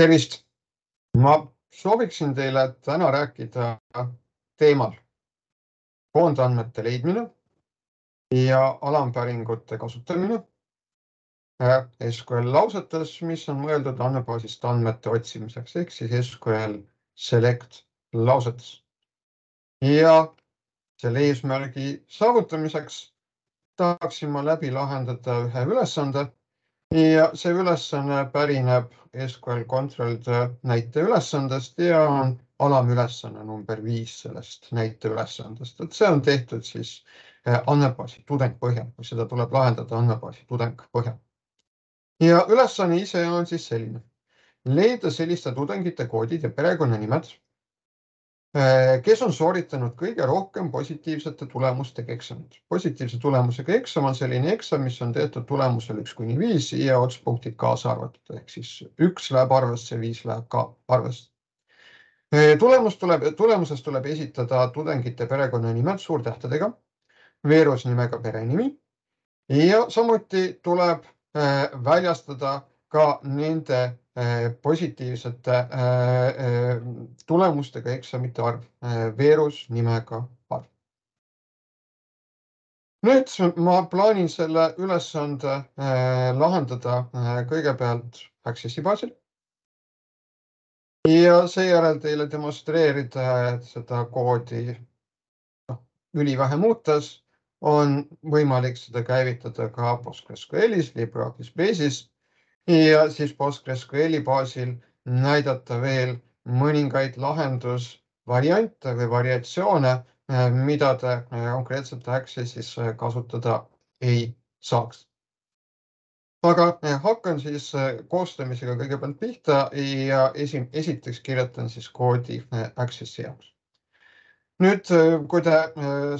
Tervist! Ma sooviksin teile täna rääkida teemal koondandmete leidmine ja alampäringute kasutamine SQL lausetes, mis on mõeldud andmebaasist andmete otsimiseks, ehk siis SQL Select lausetes. Ja selle eesmärgi saavutamiseks tahaksin ma läbi lahendada ühe ülesande ja see ülesanne pärineb SQL Controlled näite ülesandest ja on alamülesanne number 5 sellest näite ülesandest. Et see on tehtud siis andmebaasi tudeng põhjal, kui seda tuleb lahendada andmebaasi tudeng põhjal. Ja ülesanne ise on siis selline. Leida selliste tudengite koodid ja perekonnanimed, kes on sooritanud kõige rohkem positiivsete tulemustega eksamid. Positiivse tulemusega eksam on selline eksam, mis on tehtud tulemusel 1–5 ja otspunktid kaasa arvatud. Ehk siis 1 läheb arvesse, 5 läheb ka arvesse. Tulemuses tuleb esitada tudengite perekonnanimed suurtähtedega, veerus nimega perenimi ja samuti tuleb väljastada ka nende positiivsete tulemustega eksamite arv, veerus nimega arv. Nüüd ma plaanin selle ülesande lahendada kõigepealt Accessi baasil ja seejärel teile demonstreerida, et seda koodi ülivähe muutes on võimalik seda käivitada ka PostgreSQLis, LibreOffice Base'is ja siis PostgreSQLi baasil näidata veel mõningaid lahendusvariante või variatsioone, mida te konkreetselt Accessis kasutada ei saaks. Aga hakkan siis koostamisega kõigepealt pihta ja esiteks kirjutan siis koodi Accessi jaoks. Nüüd, kui te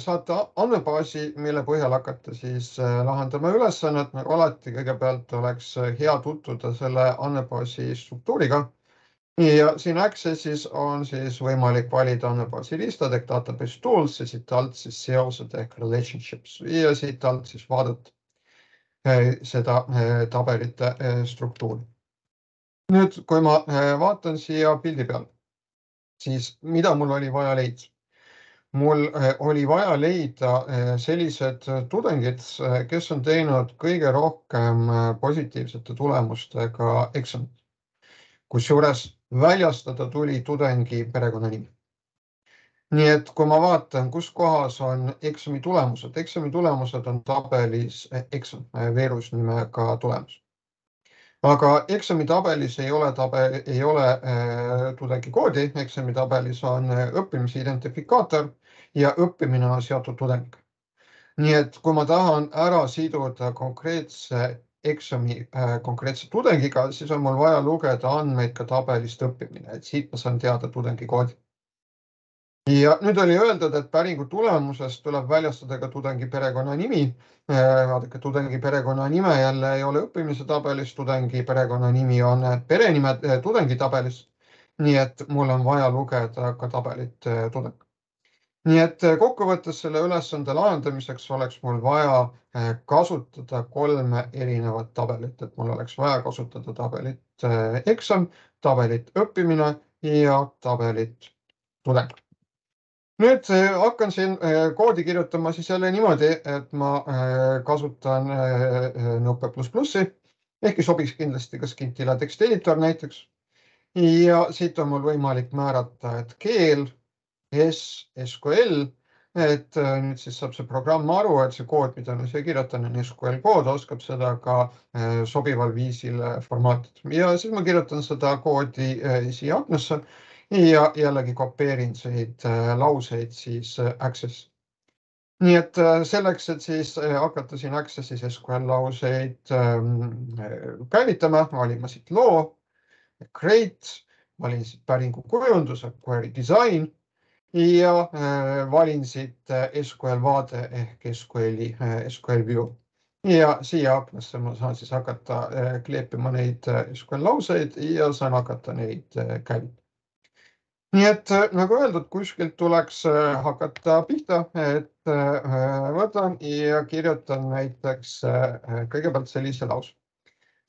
saate andmebaasi, mille põhjal hakata siis lahendama ülesannet, nagu alati kõigepealt oleks hea tutvuda selle andmebaasi struktuuriga. Ja siin Accessis on siis võimalik valida andmebaasi listad ehk database tools ja siit alt siis seosed ehk relationships ja siit alt siis vaadata seda tabelite struktuuri. Nüüd, kui ma vaatan siia pildi peal, siis mida mul oli vaja leida? Mul oli vaja leida sellised tudengid, kes on teinud kõige rohkem positiivsete tulemustega eksamid. Kusjuures väljastada tuli tudengi perekonnanimi. Nii et kui ma vaatan, kus kohas on eksami tulemused on tabelis eksam, veerus nimega tulemus. Aga eksami tabelis ei ole tudengi koodi, eksami tabelis on õppimise identifikaator ja õppimine on seotud tudengiga. Nii et kui ma tahan ära siduda konkreetse eksami konkreetse tudengiga, siis on mul vaja lugeda andmeid ka tabelist õppimine, et siit ma saan teada tudengi koodi. Ja nüüd oli öeldud, et päringu tulemuses tuleb väljastada ka tudengi perekonnanimi. Vaadake, tudengi perekonnanime jälle ei ole õppimise tabelis, tudengi perekonnanimi on perenime tudengi tabelis. Nii et mul on vaja lugeda ka tabelit tudeng. Nii et kokkuvõttes selle ülesande lahendamiseks oleks mul vaja kasutada 3 erinevat tabelit. Et mul oleks vaja kasutada tabelit eksam, tabelit õppimine ja tabelit tudeng. Nüüd hakkan siin koodi kirjutama siis jälle niimoodi, et ma kasutan Nupe++, ehkki sobiks kindlasti ka Scintilla text editor näiteks. Ja siit on mul võimalik määrata, et keel, SQL, et nüüd siis saab see programm aru, et see kood, mida ma siia kirjutan, on SQL kood, oskab seda ka sobival viisil formaatida. Ja siis ma kirjutan seda koodi siia aknasse. Ja jällegi kopeerin neid lauseid siis Access. Nii et selleks, et siis hakata siin Accessis SQL lauseid käivitama, valin ma siit loo, create, valin siit päringu kujundus, query design ja valin siit SQL vaade ehk SQL view. Ja siia aknasse ma saan siis hakata kleepima neid SQL lauseid ja saan hakata neid käivitama. Nii et nagu öeldud, kuskilt tuleks hakata pihta, et võtan ja kirjutan näiteks kõigepealt sellise lause.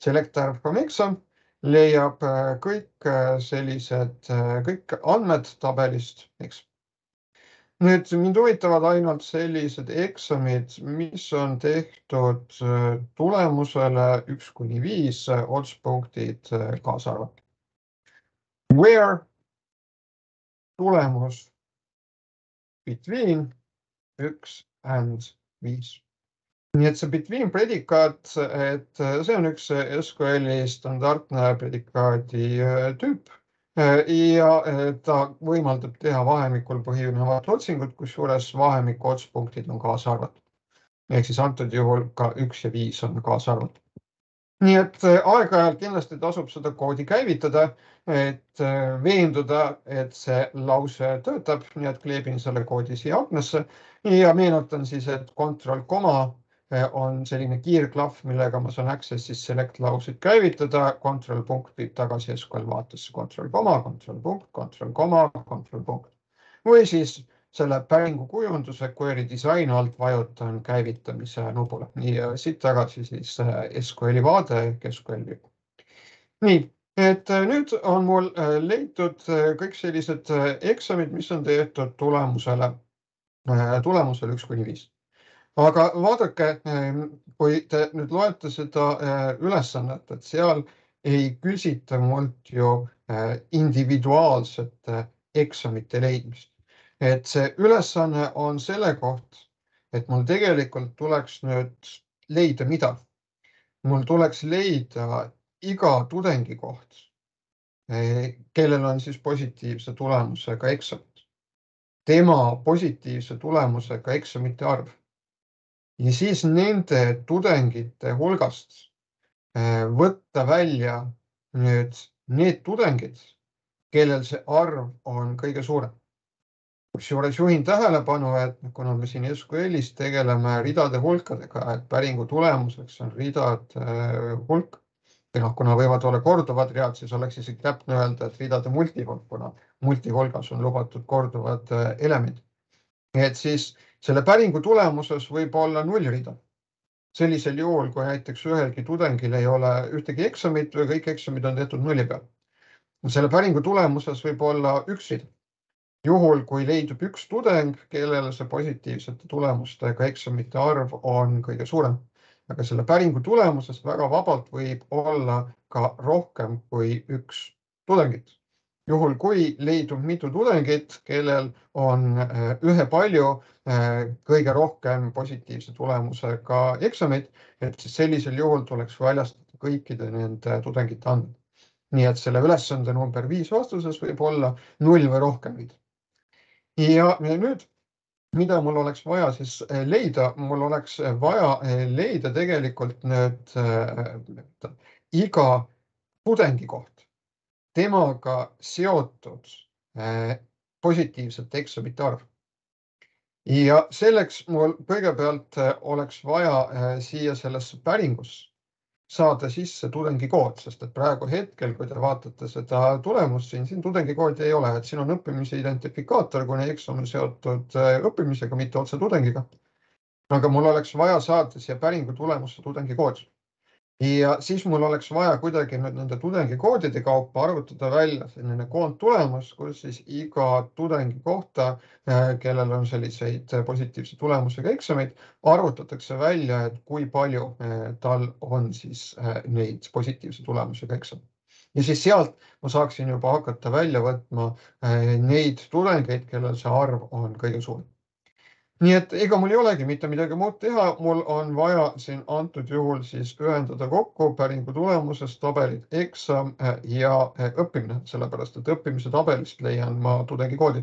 Select from exam leiab kõik sellised, kõik andmed tabelist, eks. Nüüd mind huvitavad ainult sellised eksamid, mis on tehtud tulemusele 1–5 otspunktid kaasa arvatud. Where tulemus between 1 and 5. Nii et see between predikaat, et see on üks SQL-i standardne predikaadi tüüp ja ta võimaldab teha vahemikul põhinevat otsingut, kusjuures vahemiku otspunktid on kaasa arvatud. Ehk siis antud juhul ka 1 ja 5 on kaasa arvatud. Nii et aeg-ajalt kindlasti tasub seda koodi käivitada, et veenduda, et see lause töötab, nii et kleebin selle koodi siia aknasse ja meenutan siis, et control koma on selline kiirklahv, millega ma saan access'is select lauseid käivitada. Control punkt viib tagasi SQL vaatesse control koma, control punkt, control koma, control punkt. Või siis selle päringu kujunduse query disain alt vajutan käivitamise nupule. Nii siit tagasi siis SQL-i vaade ehk SQL view. Nii, et nüüd on mul leitud kõik sellised eksamid, mis on tehtud tulemusele 1–5. Aga vaadake, kui te nüüd loete seda ülesannet, et seal ei küsita mult ju individuaalsete eksamite leidmist. Et see ülesanne on selle koht, et mul tegelikult tuleks nüüd leida mida? Mul tuleks leida iga tudengi koht, kellel on siis positiivse tulemusega eksamid. Tema positiivse tulemusega eksamite arv. Ja siis nende tudengite hulgast võtta välja nüüd need tudengid, kellel see arv on kõige suurem. Kusjuures juhin tähelepanu, et kuna me siin SQL-is tegeleme ridade hulkadega, et päringu tulemuseks on ridade hulk, ja kuna võivad olla korduvad read, siis oleks isegi täpne öelda, et ridade multihulk, kuna multihulgas on lubatud korduvad elemendid. Et siis selle päringu tulemuses võib olla 0 rida. Sellisel juhul, kui näiteks ühelgi tudengil ei ole ühtegi eksamit või kõik eksamid on tehtud 0 peal. Selle päringu tulemuses võib olla 1 rida. Juhul, kui leidub üks tudeng, kellel see positiivsete tulemustega eksamite arv on kõige suurem. Aga selle päringu tulemuses väga vabalt võib olla ka rohkem kui üks tudengit. Juhul, kui leidub mitu tudengit, kellel on ühepalju kõige rohkem positiivse tulemusega eksamit, et siis sellisel juhul tuleks väljastada kõikide nende tudengite andmed. Nii et selle ülesande number 5 vastuses võib olla 0 või rohkem. Ja nüüd, mida mul oleks vaja siis leida? Mul oleks vaja leida tegelikult nüüd iga tudengi koht, temaga seotud positiivsete eksamite arv. Ja selleks mul kõigepealt oleks vaja siia sellesse päringusse saada sisse tudengikood, sest et praegu hetkel, kui te vaatate seda tulemust siin tudengikoodi ei ole, et siin on õppimise identifikaator, kuna eksam on seotud õppimisega, mitte otse tudengiga. Aga mul oleks vaja saada siia päringu tulemusse tudengikood. Ja siis mul oleks vaja kuidagi nüüd nende tudengikoodide kaupa arvutada välja selline koondtulemus, kus siis iga tudengi kohta, kellel on selliseid positiivse tulemusega eksameid, arvutatakse välja, et kui palju tal on siis neid positiivse tulemusega eksameid. Ja siis sealt ma saaksin juba hakata välja võtma neid tudengeid, kellel see arv on kõige suurem. Nii et ega mul ei olegi mitte midagi muud teha, mul on vaja siin antud juhul siis ühendada kokku päringu tulemusest tabelid eksam ja õppimine, sellepärast et õppimise tabelist leian ma tudengikoodi.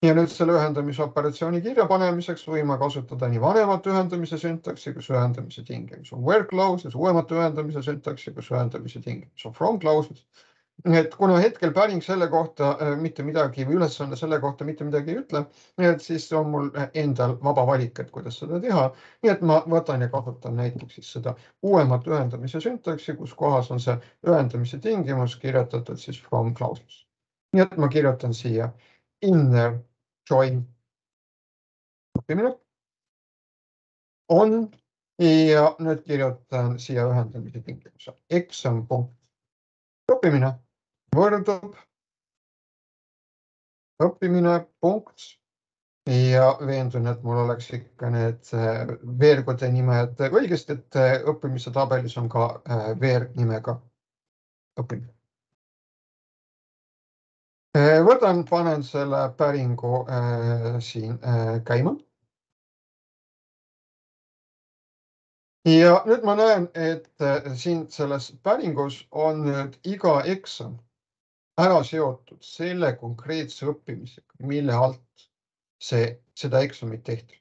Ja nüüd selle ühendamisoperatsiooni kirja panemiseks võime kasutada nii vanemat ühendamise syntaksi, kus ühendamise tingimus on where clauses, uuemat ühendamise syntaksi, kus ühendamise tingimus on from clauses. Et kuna hetkel päring selle kohta mitte midagi või ülesanne selle kohta mitte midagi ei ütle, et siis on mul endal vaba valik, et kuidas seda teha. Nii et ma võtan ja kasutan näiteks siis seda uuemat ühendamise syntaksi, kus kohas on see ühendamise tingimus kirjutatud siis from clauses. Nii et ma kirjutan siia inner join õppimine on ja nüüd kirjutan siia ühendamise tingimuse exam punkt õppimine võrdub õppimine punkt ja veendun, et mul oleks ikka need veergode nimed õigesti, et õppimise tabelis on ka veernimega õppimine. Panen selle päringu siin käima. Ja nüüd ma näen, et siin selles päringus on nüüd iga eksam ära seotud selle konkreetse õppimisega, mille alt seda eksamit tehti.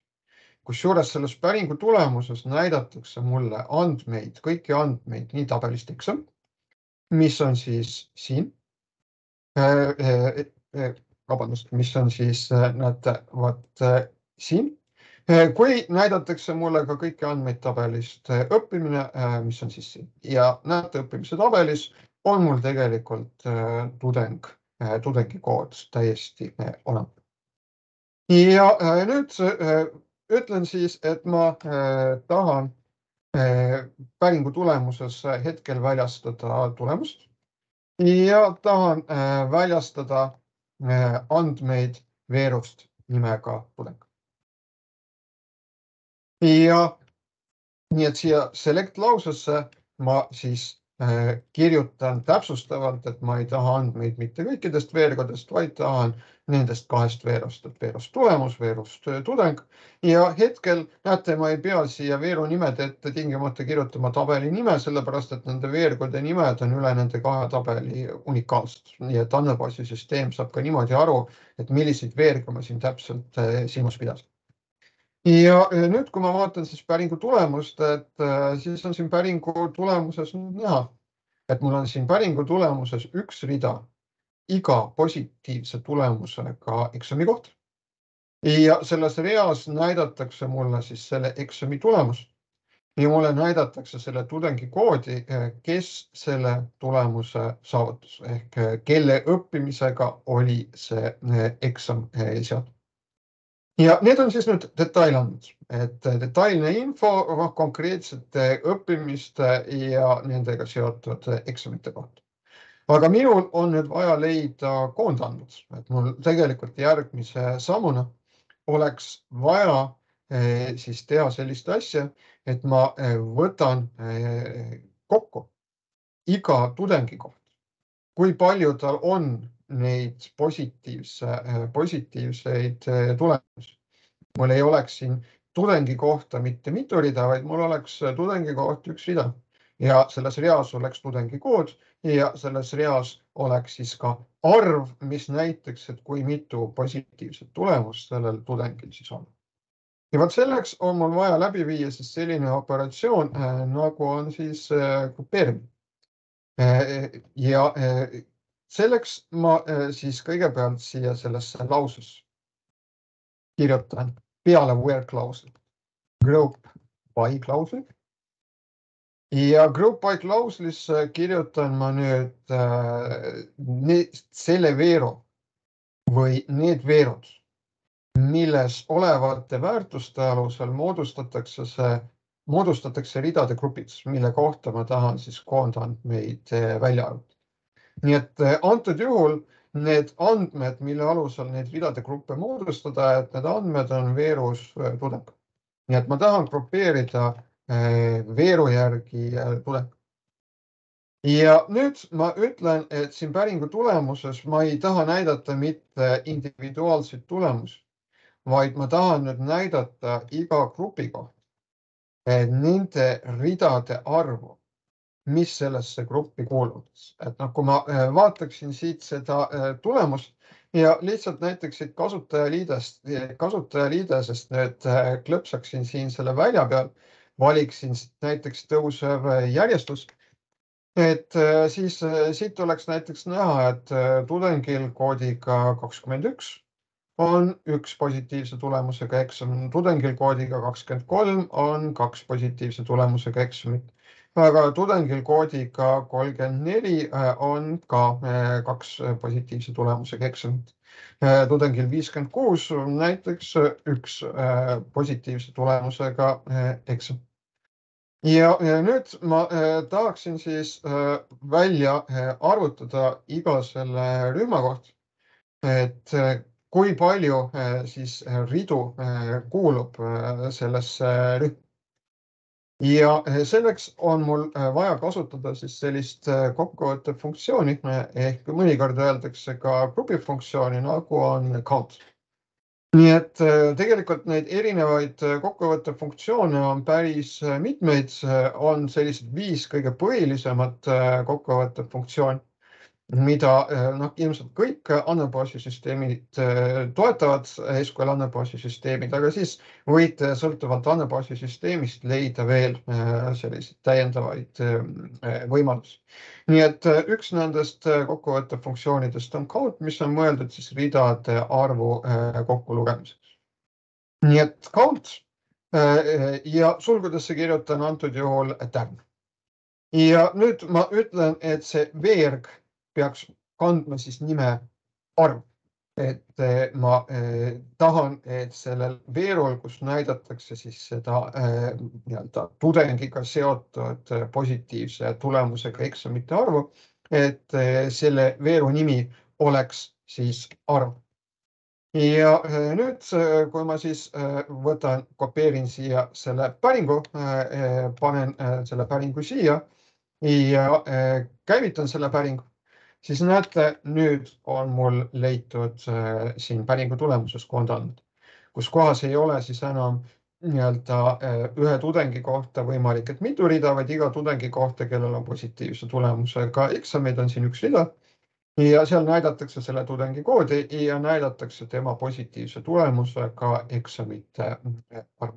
Kusjuures selles päringu tulemuses näidatakse mulle andmeid, kõiki andmeid, nii tabelist eksam, mis on siis siin, mis on siis, näete, siin. Kui näidatakse mulle ka kõiki andmeid tabelist õppimine, mis on siis siin. Ja näete, õppimise tabelis on mul tegelikult tudengikood täiesti olemas. Ja nüüd ütlen siis, et ma tahan päringu tulemuses hetkel väljastada tulemust ja tahan väljastada andmeid veerust nimega tudeng. Ja nii et siia select lausesse ma siis kirjutan täpsustavalt, et ma ei taha andmeid mitte kõikidest veergodest, vaid tahan nendest kahest veerust, et veerust tulemus, veerust tudeng. Ja hetkel näete, ma ei pea siia veeru nimede ette tingimata kirjutama tabeli nime, sellepärast et nende veergode nimed on üle nende kahe tabeli unikaalsed. Nii et andmebaasi süsteem saab ka niimoodi aru, et milliseid veerge ma siin täpselt silmas pidasin. Ja nüüd, kui ma vaatan siis päringu tulemust, et siis on siin päringu tulemuses näha, et mul on siin päringu tulemuses üks rida iga positiivse tulemusega eksami kohta. Ja selles reas näidatakse mulle siis selle eksami tulemust ja mulle näidatakse selle tudengi koodi, kes selle tulemuse saavutas ehk kelle õppimisega oli see eksam seotud. Ja need on siis nüüd detailandmed, et detailne info konkreetsete õppimiste ja nendega seotud eksamite kohta. Aga minul on nüüd vaja leida koondandmed, et mul tegelikult järgmise sammuna oleks vaja siis teha sellist asja, et ma võtan kokku iga tudengi kohta, kui palju tal on neid positiivseid tulemusi. Mul ei oleks siin tudengi kohta mitte mitu rida, vaid mul oleks tudengi kohta üks rida. Ja selles reas oleks tudengi kood ja selles reas oleks siis ka arv, mis näiteks, et kui mitu positiivset tulemust sellel tudengil siis on. Ja vaat selleks on mul vaja läbi viia siis selline operatsioon, nagu on siis grupeerimine. Ja selleks ma siis kõigepealt siia sellesse lauses kirjutan peale where klausli group by klausli. Ja group by klauslisse kirjutan ma nüüd selle veeru või need veerud, milles olevate väärtuste alusel moodustatakse ridade grupid, mille kohta ma tahan siis koondandmeid välja arvutada. Nii et antud juhul need andmed, mille alusel neid ridade gruppe moodustada, et need andmed on veerus tudeng. Nii et ma tahan grupeerida veeru järgi tudeng. Ja nüüd ma ütlen, et siin päringu tulemuses ma ei taha näidata mitte individuaalseid tulemusi, vaid ma tahan nüüd näidata iga grupi kohta nende ridade arvu, mis sellesse gruppi kuuluvad. Et kui ma vaataksin siit seda tulemust ja lihtsalt näiteks siit kasutajaliidesest nüüd klõpsaksin siin selle välja peal, valiksin näiteks tõusev järjestus, et siis siit oleks näiteks näha, et tudengil koodiga 21 on üks positiivse tulemusega eksam, tudengil koodiga 23 on 2 positiivse tulemusega eksamit. Aga tudengil koodiga 34 on ka 2 positiivse tulemusega eksamit. Tudengil 56 on näiteks 1 positiivse tulemusega eksam. Ja nüüd ma tahaksin siis välja arvutada iga selle rühma kohta, et kui palju siis ridu kuulub sellesse rühma. Ja selleks on mul vaja kasutada siis sellist kokkuvõtte funktsiooni ehk mõnikord öeldakse ka grupifunktsiooni, nagu on count. Nii et tegelikult neid erinevaid kokkuvõttefunktsioone on päris mitmeid, on sellised 5 kõige põhilisemat kokkuvõttefunktsiooni, mida ilmselt kõik andmebaasisüsteemid toetavad, SQL andmebaasisüsteemid, aga siis võite sõltuvalt andmebaasisüsteemist leida veel selliseid täiendavaid võimalusi. Nii et üks nendest kokkuvõttefunktsioonidest on count, mis on mõeldud siis ridade arvu kokkulugemiseks. Nii et count ja sulgudesse kirjutan antud juhul tärn. Ja nüüd ma ütlen, et see veerg peaks kandma siis nime arv. Et ma tahan, et sellel veerul, kus näidatakse siis seda tudengiga seotud positiivse tulemusega eksamite arvu, et selle veeru nimi oleks siis arv. Ja nüüd, kui ma siis kopeerin siia selle päringu, panen selle päringu siia ja käivitan selle päringu, siis näete, nüüd on mul leitud siin päringu tulemuses koondandmed, kus kohas ei ole siis enam ühe tudengi kohta võimalik, et mitu rida, vaid iga tudengi kohta, kellel on positiivse tulemusega eksamid, on siin üks rida. Ja seal näidatakse selle tudengi koodi ja näidatakse tema positiivse tulemusega eksamite arv.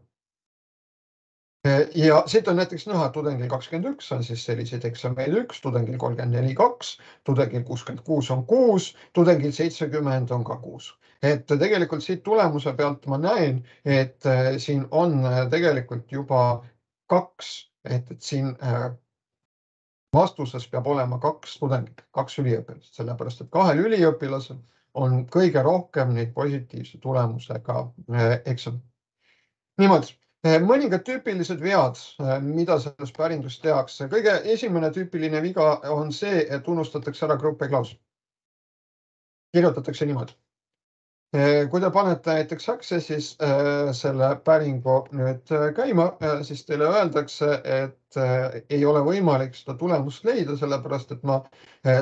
Ja siit on näiteks näha, tudengil 21 on siis selliseid eksameid 1, tudengil 34 2, tudengil 66 on 6, tudengil 70 on ka 6. Et tegelikult siit tulemuse pealt ma näen, et siin on tegelikult juba 2, et siin vastuses peab olema 2 tudengit, 2 üliõpilast, sellepärast et 2 üliõpilasel on kõige rohkem neid positiivse tulemusega eksamid. Niimoodi. Mõningad tüüpilised vead, mida selles päringus tehakse. Kõige esimene tüüpiline viga on see, et unustatakse ära gruppe klausel. Kirjutatakse niimoodi. Kui te panete näiteks Access'is selle päringu nüüd käima, siis teile öeldakse, et ei ole võimalik seda tulemust leida, sellepärast et ma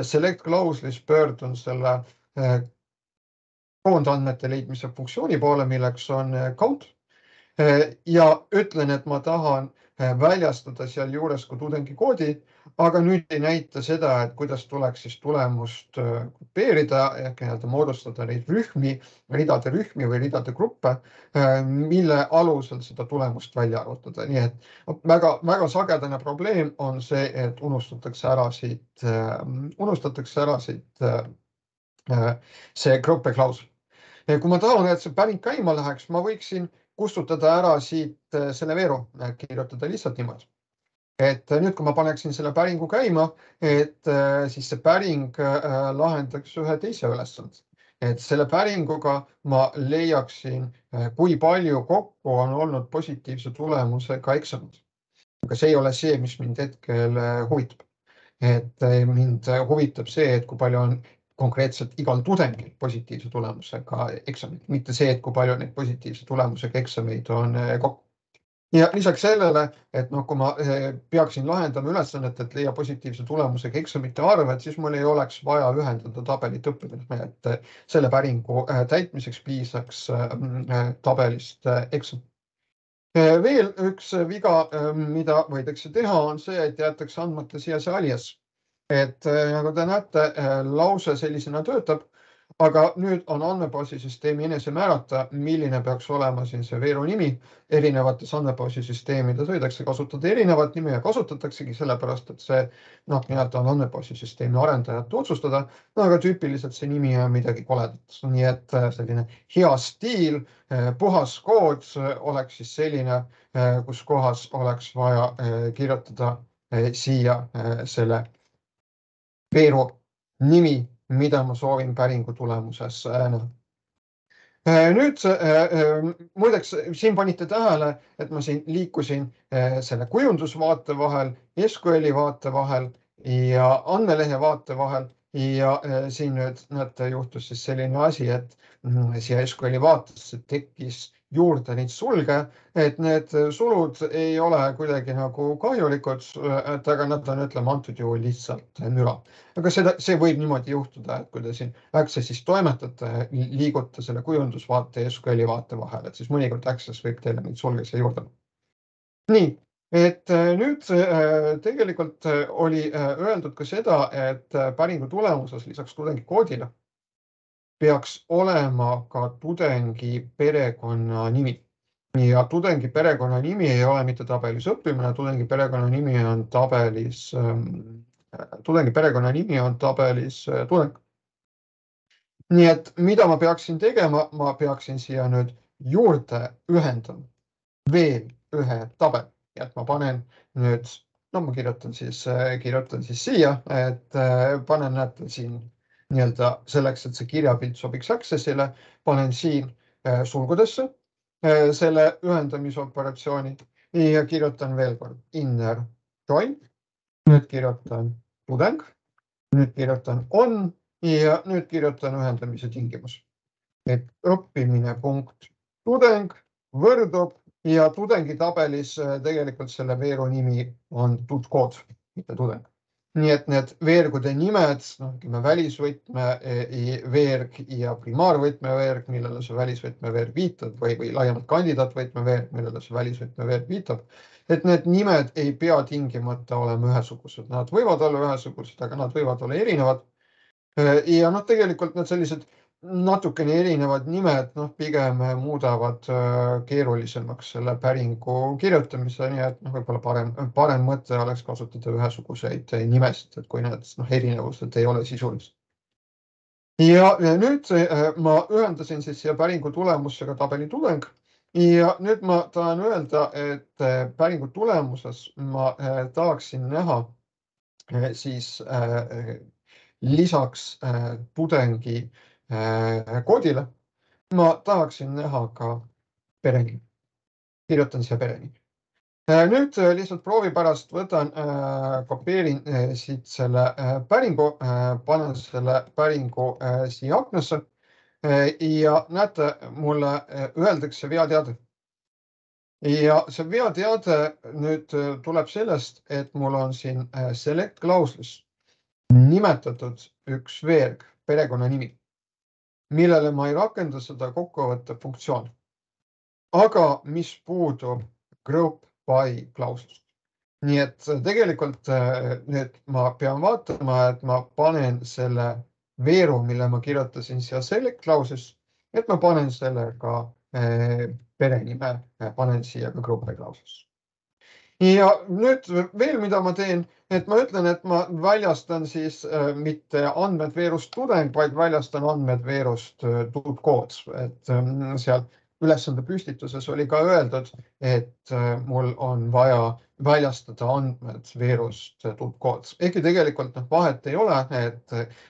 select klauslis pöördun selle koondandmete leidmise funktsiooni poole, milleks on count. Ja ütlen, et ma tahan väljastada seal juures ka tudengi koodi, aga nüüd ei näita seda, et kuidas tuleks siis tulemust kopeerida ehk moodustada neid rühmi, ridade rühmi või ridade gruppe, mille alusel seda tulemust välja arvutada. Nii et väga sagedane probleem on see, et unustatakse ära siit see gruppe klausel. Kui ma tahan, et see päring käima läheks, ma võiksin kustutada ära siit selle veeru, kirjutada lihtsalt niimoodi. Et nüüd, kui ma paneksin selle päringu käima, et siis see päring lahendaks ühe teise ülesande. Et selle päringuga ma leiaksin, kui palju kokku on olnud positiivse tulemusega eksamid. Aga see ei ole see, mis mind hetkel huvitab. Et mind huvitab see, et kui palju on konkreetselt igal tudengil positiivse tulemusega eksamid, mitte see, et kui palju neid positiivse tulemusega eksameid on kokku. Ja lisaks sellele, et kui ma peaksin lahendama ülesannet, et leia positiivse tulemusega eksamite arv, et siis mul ei oleks vaja ühendada tabelit õppimine, et selle päringu täitmiseks piisaks tabelist eksam. Veel üks viga, mida võidakse teha, on see, et jäetakse andmata siia see alias. Et nagu te näete, lause sellisena töötab, aga nüüd on andmebaasisüsteemi enese määrata, milline peaks olema siin see veeru nimi. Erinevates andmebaasisüsteemides võidakse kasutada erinevat nime ja kasutataksegi sellepärast, et see on andmebaasisüsteemi arendajate otsustada, aga tüüpiliselt see nimi on midagi koledat. Nii et selline hea stiil, puhas kood oleks siis selline, kus kohas oleks vaja kirjutada siia selle veeru nimi, mida ma soovin päringu tulemuses näha. Nüüd muideks siin panite tähele, et ma siin liikusin selle kujundusvaate vahel, SQL-i vaate vahel ja andmelehe vaate vahel ja siin nüüd näete, juhtus siis selline asi, et siia SQL-i vaatesse tekkis juurde neid sulge, et need sulud ei ole kuidagi nagu kahjulikud, et aga nad on, ütleme, antud juhul lihtsalt müra. Aga see võib niimoodi juhtuda, et kui te siin Access'is toimetate, liigute selle kujundusvaate ja SQL-i vaate vahel, et siis mõnikord Access võib teile neid sulge siia juurde. Nii, et nüüd tegelikult oli öeldud ka seda, et päringu tulemuses lisaks tudengi koodile peaks olema ka tudengi perekonnanimi. Ja tudengi perekonnanimi ei ole mitte tabelis õppimine, tudengi perekonnanimi on tabelis tudeng. Nii et mida ma peaksin tegema? Ma peaksin siia nüüd juurde ühendama veel ühe tabeli. Et ma panen nüüd, no ma kirjutan siis siia, et panen näete siin nii-öelda selleks, et see kirjapilt sobiks Accessile, panen siin sulgudesse selle ühendamisoperatsiooni ja kirjutan veel kord inner join. Nüüd kirjutan tudeng, nüüd kirjutan on ja nüüd kirjutan ühendamise tingimus. Et õppimine punkt tudeng võrdub ja tudengi tabelis tegelikult selle veeru nimi on tutkood, mitte tudeng. Nii et need veergude nimed, välisvõtme veerg ja primaarvõtme veerg, millele see välisvõtme veerg viitab või laiemalt kandidaatvõtme veerg, millele see välisvõtme veerg viitab, et need nimed ei pea tingimata olema ühesugused. Nad võivad olla ühesugused, aga nad võivad olla erinevad. Ja tegelikult need sellised natukene erinevad nimed pigem muudavad keerulisemaks selle päringu kirjutamise, nii et võib-olla parem mõte oleks kasutada ühesuguseid nimesid, et kui need erinevused ei ole sisulised. Ja nüüd ma ühendasin siis siia päringu tulemusega tabeli tudeng ja nüüd ma tahan öelda, et päringu tulemuses ma tahaksin näha siis lisaks tudengi koodile ma tahaksin näha ka perenimi. Kirjutan siia perenimi. Nüüd lihtsalt proovi pärast võtan, kopeerin siit selle päringu, panen selle päringu siia aknasse ja näete, mulle öeldakse veateade. Ja see veateade nüüd tuleb sellest, et mul on siin select klauslis nimetatud üks veerg, perekonnanimi, millele ma ei rakenda seda kokkuvõtte funktsiooni. Aga mis puudub group by klauslist. Nii et tegelikult nüüd ma pean vaatama, et ma panen selle veeru, mille ma kirjutasin siia select klauslis, et ma panen selle ka perenime, panen siia ka group by klauslis. Ja nüüd veel, mida ma teen, et ma ütlen, et ma väljastan siis mitte andmed veerust tudeng, vaid väljastan andmed veerust tutkood. Et seal ülesande püstituses oli ka öeldud, et mul on vaja väljastada andmed veerust tutkood. Ehkki tegelikult vahet ei ole,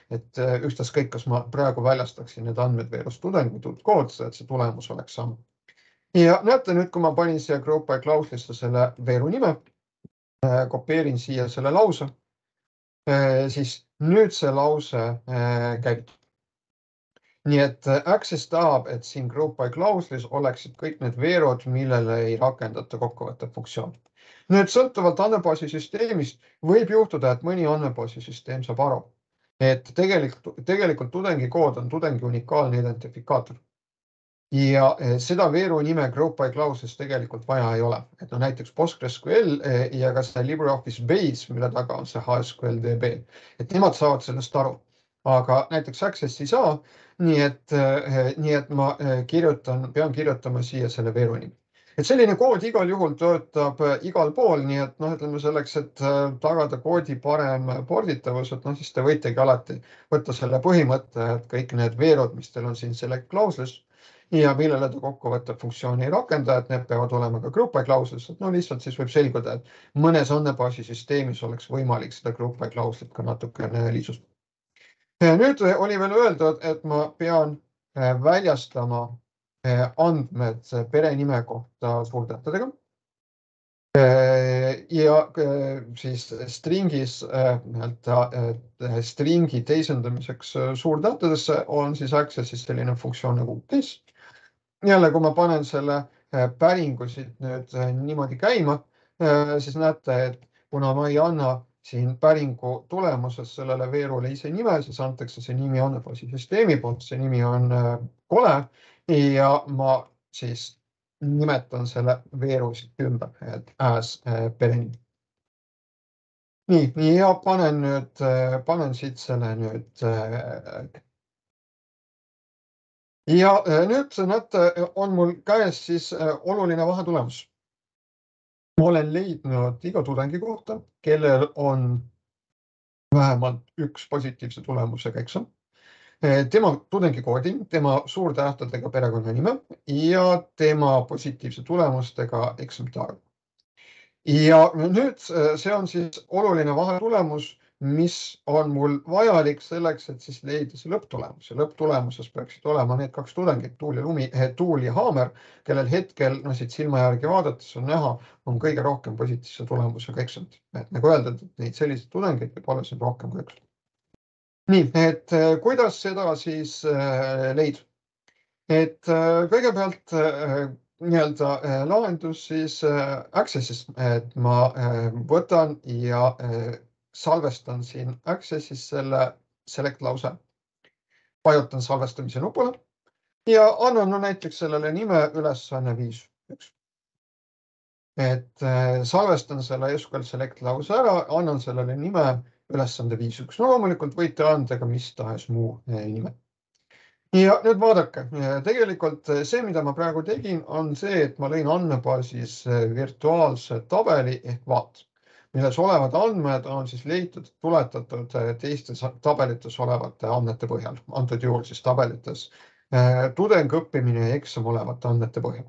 et ükstaskõik, kas ma praegu väljastaksin need andmed veerust tudeng või tutkood, et see tulemus oleks sama. Ja näete nüüd, kui ma panin siia group by klauslisse selle veeru nime, kopeerin siia selle lause, siis nüüd see lause käib. Nii et Access tahab, et siin group by klauslis oleksid kõik need veerud, millele ei rakendata kokkuvõtte funktsioon. Nüüd sõltuvalt andmebaasi süsteemist võib juhtuda, et mõni andmebaasi süsteem saab aru, et tegelikult tudengi kood on tudengi unikaalne identifikaator. Ja seda veeru nime group by klauslis tegelikult vaja ei ole. Et näiteks PostgreSQL ja ka see LibreOffice Base, mille taga on see HSQLDB. Et nemad saavad sellest aru. Aga näiteks Access ei saa, nii et ma pean kirjutama siia selle veeru nimi. Et selline kood igal juhul töötab igal pool, nii et ütleme selleks, et tagada koodi parem porditavus, et siis te võitegi alati võtta selle põhimõtte, et kõik need veerud, mis teil on siin select klauslis, ja millele ta kokkuvõtte funktsiooni ei rakenda, et need peavad olema ka group by klauslis, et lihtsalt siis võib selguda, et mõnes andmebaasi süsteemis oleks võimalik seda group by klauslit ka natukene lihtsustada. Nüüd oli veel öeldud, et ma pean väljastama andmed perenime kohta suurtähtedega. Ja siis stringis stringi teisendamiseks suurtähtedesse on siis access'is selline funktsioon nagu this. Jälle, kui ma panen selle päringu siit nüüd niimoodi käima, siis näete, et kuna ma ei anna siin päringu tulemuses sellele veerule ise nime, siis antakse see nimi andmebaasisüsteemi poolt, see nimi on kole ja ma siis nimetan selle veeru siit ümber, et as perenimi. Nii, ja panen siit selle nüüd. Ja nüüd näete, on mul käes siis oluline vahetulemus. Ma olen leidnud iga tudengi kohta, kellel on vähemalt üks positiivse tulemusega eksam. Tema tudengikoodi, tema suurtähtedega perekonnanime ja tema positiivse tulemustega eksamite arv. Ja nüüd see on siis oluline vahetulemus, mis on mul vajalik selleks, et siis leida see lõpptulemus. Ja lõpptulemuses peaksid olema need kaks tudengit, Tuul ja Haamer, kellel hetkel siit silma järgi vaadates on näha, on kõige rohkem positiivse tulemusega eksamid. Nagu öeldud, et neid selliseid tudengeid võib olla siin rohkem kui üks. Nii, et kuidas seda siis leida? Et kõigepealt nii-öelda lahendus siis Access'is, et ma võtan ja salvestan siin Access'is selle select lause, vajutan salvestamise nupule ja annan näiteks sellele nime ülesanne 5.1. Et salvestan selle SQL select lause ära, annan sellele nime ülesande 5.1. No loomulikult võite anda ka mis tahes muu nime. Ja nüüd vaadake, tegelikult see, mida ma praegu tegin, on see, et ma lõin andmebaasis virtuaalse tabeli ehk vaat, milles olevad andmed on siis leitud, tuletatud teistes tabelites olevate andmete põhjal, antud juhul siis tabelites tudeng, õppimine ja eksam olevate andmete põhjal.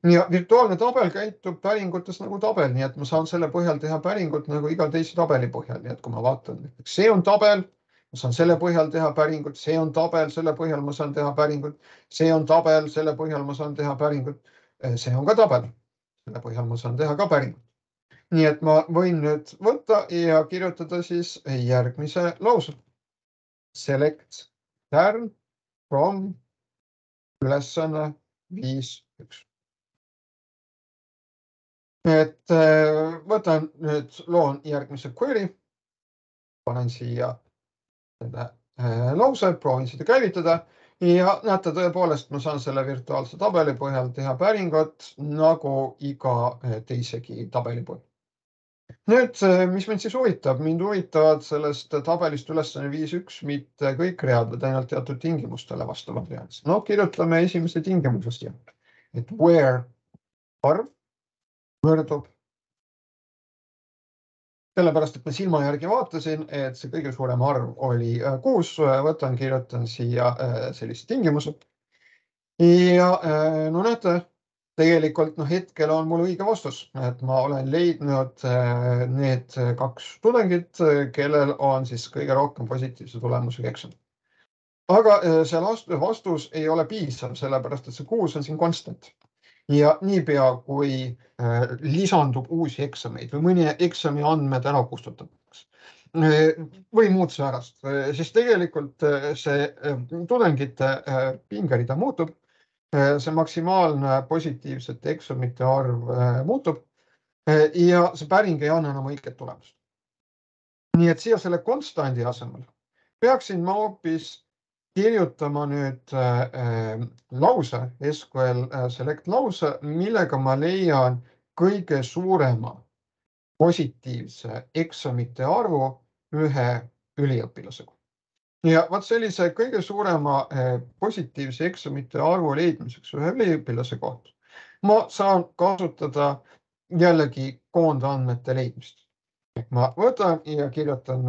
Ja virtuaalne tabel käitub päringutes nagu tabel, nii et ma saan selle põhjal teha päringut nagu iga teise tabeli põhjal, nii et kui ma vaatan, see on tabel, ma saan selle põhjal teha päringut, see on tabel, selle põhjal ma saan teha päringut, see on tabel, selle põhjal ma saan teha päringut, see on ka tabel, selle põhjal ma saan teha ka päringut. Nii et ma võin nüüd võtta ja kirjutada siis järgmise lause. Select turn from ülesanne 5.1. Et võtan nüüd loon järgmise query, panen siia lause, proovin seda käivitada ja näete tõepoolest, ma saan selle virtuaalse tabeli põhjal teha päringut nagu iga teisegi tabeli põhjal. Nüüd, mis mind siis huvitab? Mind huvitavad sellest tabelist ülesanne 5.1 mitte kõik read, vaid ainult teatud tingimustele vastavad read. No kirjutame esimese tingimusest, et where arv võrdub. Sellepärast, et ma silma järgi vaatasin, et see kõige suurem arv oli 6, võtan, kirjutan siia sellist tingimused. Ja no näete, tegelikult hetkel on mul õige vastus, et ma olen leidnud need kaks tudengit, kellel on siis kõige rohkem positiivse tulemusega eksam. Aga see vastus ei ole piisav, sellepärast, et see 6 on siin konstant. Ja niipea, kui lisandub uusi eksameid või mõni eksami andmed ära kustutatakse või muud säärast, siis tegelikult see tudengite pingerida muutub, see maksimaalne positiivsete eksamite arv muutub ja see päring ei anna enam õiget tulemust. Nii et siia selle konstandi asemel peaksin ma hoopis kirjutama nüüd lause, SQL select lause, millega ma leian kõige suurema positiivse eksamite arvu ühe üliõpilasega. Ja vaat sellise kõige suurema positiivse eksamite arvu leidmiseks ühe üliõpilase kohta ma saan kasutada jällegi koondandmete leidmist. Ma võtan ja kirjutan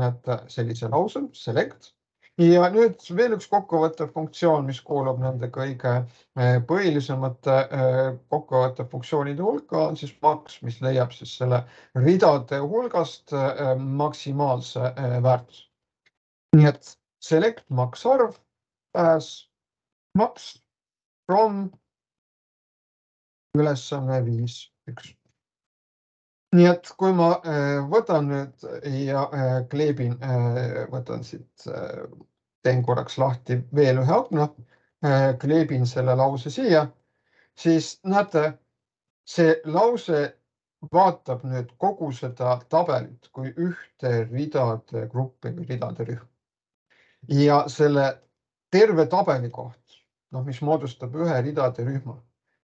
sellise lause, select. Ja nüüd veel üks kokkuvõttev funktsioon, mis kuulub nende kõige põhilisemate kokkuvõttev funktsioonide hulka, on siis max, mis leiab siis selle ridade hulgast maksimaalse väärtus. Nii et select max arv as max from ülesanne 5.1. Nii et kui ma võtan nüüd ja kleebin, võtan siit, teen korraks lahti veel ühe akna, kleebin selle lause siia, siis näete, see lause vaatab nüüd kogu seda tabelit kui ühte ridade gruppi või ridade rühma. Ja selle terve tabeli koht, mis moodustab ühe ridade rühma,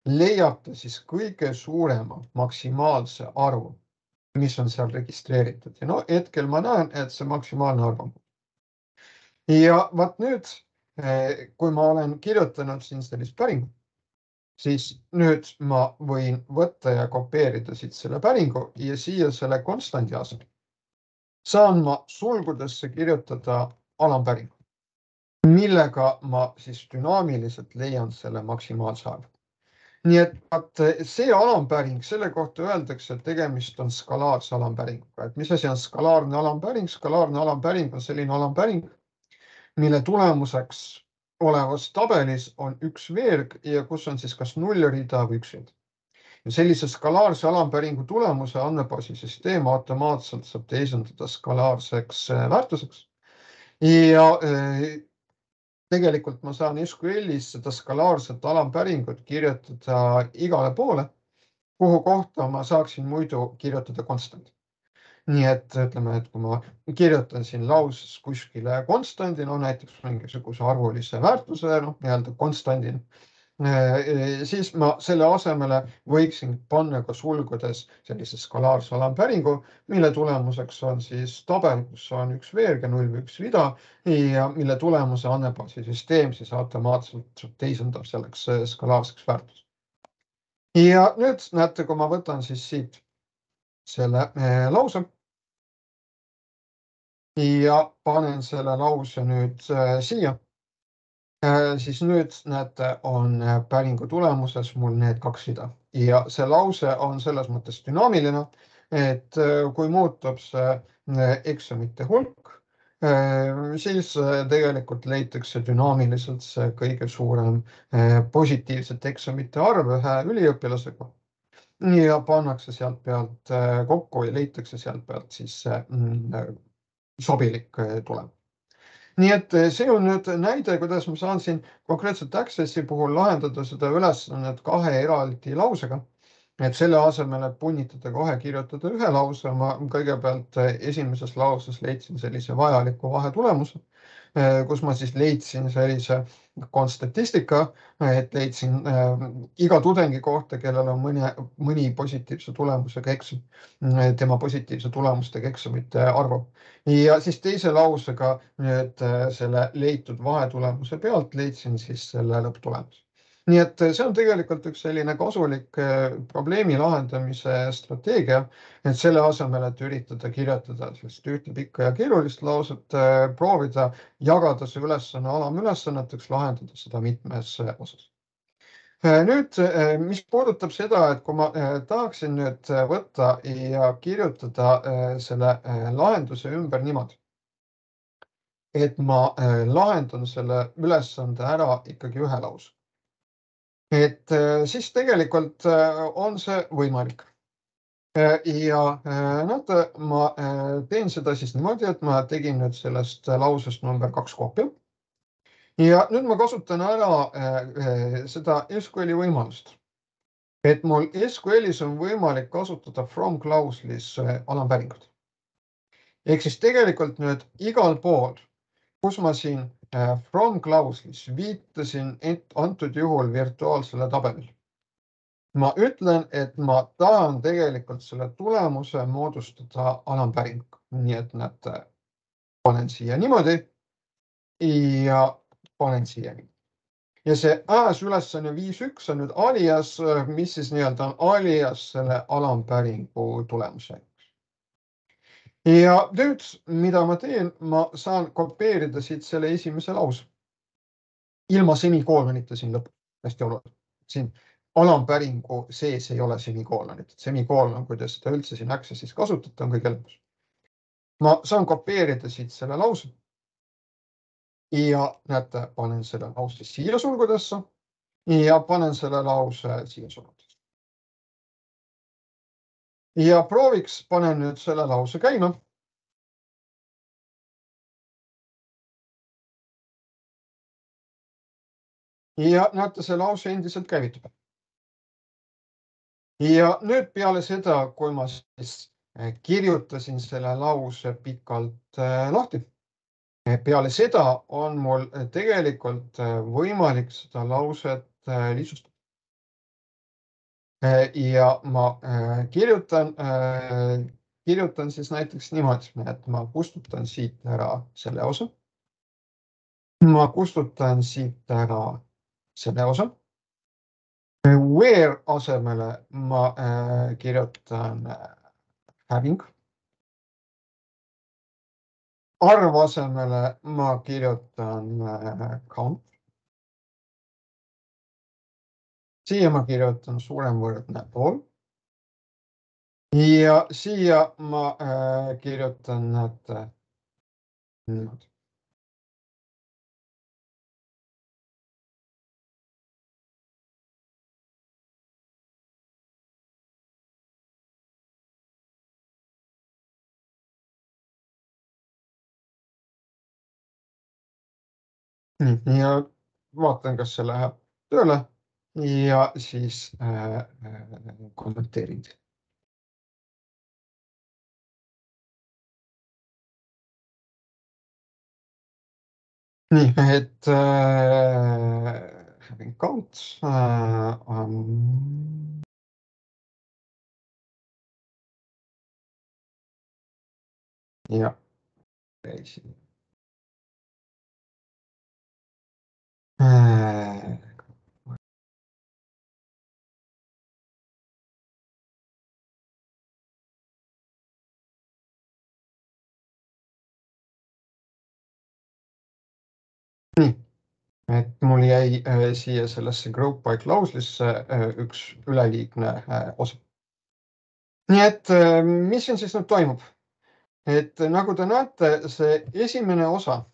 leiab ta siis kõige suurema maksimaalse arvu, mis on seal registreeritud. Ja hetkel ma näen, et see maksimaalne arv on. Ja vaat nüüd, kui ma olen kirjutanud siin sellist päringut, siis nüüd ma võin võtta ja kopeerida siit selle päringu ja siia selle konstandi asemel saan ma sulgudesse kirjutada alampäringu, millega ma siis dünaamiliselt leian selle maksimaalse arvu. Nii et see alampäring, selle kohta öeldakse, et tegemist on skalaarse alampäringuga. Et mis asi on skalaarne alampäring? Skalaarne alampäring on selline alampäring, mille tulemuseks olevas tabelis on üks veerg ja kus on siis kas nullrida või üks rida. Ja sellise skalaarse alampäringu tulemuse andmebaasi süsteem automaatselt saab teisendada skalaarseks väärtuseks. Ja tegelikult ma saan SQL-is seda skalaarset alampäringut kirjutada igale poole, kuhu kohta ma saaksin muidu kirjutada konstandi. Nii et ütleme, et kui ma kirjutan siin lauses kuskile konstandi, näiteks mingisuguse arvulise väärtuse, nii-öelda konstandina, siis ma selle asemele võiksin panna ka sulgudes sellise skalaarse alampäringu, mille tulemuseks on siis tabel, kus on üks veerg ja 0 või üks rida ja mille tulemuse andmebaasi süsteem siis automaatselt teisendab selleks skalaarseks väärtus. Ja nüüd näete, kui ma võtan siis siit selle lause ja panen selle lause nüüd siia, siis nüüd näete, on päringu tulemuses mul need kaks rida ja see lause on selles mõttes dünaamiline, et kui muutub see eksamite hulk, siis tegelikult leitakse dünaamiliselt see kõige suurem positiivsete eksamite arv ühe üliõpilasega ja pannakse sealt pealt kokku ja leitakse sealt pealt siis sobilik tulem. Nii et see on nüüd näide, kuidas ma saan siin konkreetselt Accessi puhul lahendada seda ülesannet kahe eraldi lausega. Et selle asemel, et punnitada kohe kirjutada ühe lause, ma kõigepealt esimeses lauses leidsin sellise vajaliku vahetulemuse, kus ma siis leidsin sellise konstatistika, et leidsin iga tudengi kohta, kellel on mõni positiivse tulemusega eksam, tema positiivse tulemustega eksamite arvu. Ja siis teise lausega nüüd selle leitud vahetulemuse pealt leidsin siis selle lõpptulemuse. Nii et see on tegelikult üks selline kasulik probleemi lahendamise strateegia, et selle asemel, et üritada kirjutada sellist ühte pikka ja keerulist lauset, proovida jagada see ülesanne alamülesanneteks, lahendada seda mitmes osas. Nüüd, mis puudutab seda, et kui ma tahaksin nüüd võtta ja kirjutada selle lahenduse ümber niimoodi, et ma lahendan selle ülesande ära ikkagi ühe lause. Et siis tegelikult on see võimalik. Ja näete, ma teen seda siis niimoodi, et ma tegin nüüd sellest lausest number 2 koopia. Ja nüüd ma kasutan ära seda SQL-i võimalust. Et mul SQL-is on võimalik kasutada from clause'is alampäringut. Ehk siis tegelikult nüüd igal pool, kus ma siin from clause'is viitasin antud juhul virtuaalsele tabelile. Ma ütlen, et ma tahan tegelikult selle tulemuse moodustada alampäringuga. Nii et näete, panen siia niimoodi ja panen siia niimoodi. Ja see as ülesanne 5.1 on nüüd alias, mis siis nii-öelda on alias selle alampäringu tulemuse. Ja nüüd, mida ma teen, ma saan kopeerida siit selle esimese lause. Ilma semikoolonita siin lõpus, hästi oluline. Siin alampäringu sees ei ole semikoolonit. Semikoolon, kui te seda üldse siin Accessis kasutate, on kõige lõpus. Ma saan kopeerida siit selle lause. Ja näete, panen selle lause siia sulgudesse ja panen selle lause siia sulgudesse. Ja prooviks panen nüüd selle lause käima. Ja näete, see lause endiselt käivitub. Ja nüüd peale seda, kui ma siis kirjutasin selle lause pikalt lahti, peale seda on mul tegelikult võimalik seda lauset lihtsustada. Ja ma kirjutan siis näiteks niimoodi, et ma kustutan siit ära selle osa. Ma kustutan siit ära selle osa. Where asemele ma kirjutan having. Arv asemele ma kirjutan count. Siia ma kirjutan suuremvõrdne all. Ja siia ma kirjutan niimoodi. Ja vaatan, kas see läheb tööle ja siis kommenteerin. Nii, et having count ja käisin. Nii, et mul jäi siia sellesse group by clause'isse üks üleliigne osa. Nii et mis siin siis nüüd toimub? Et nagu te näete, see esimene osa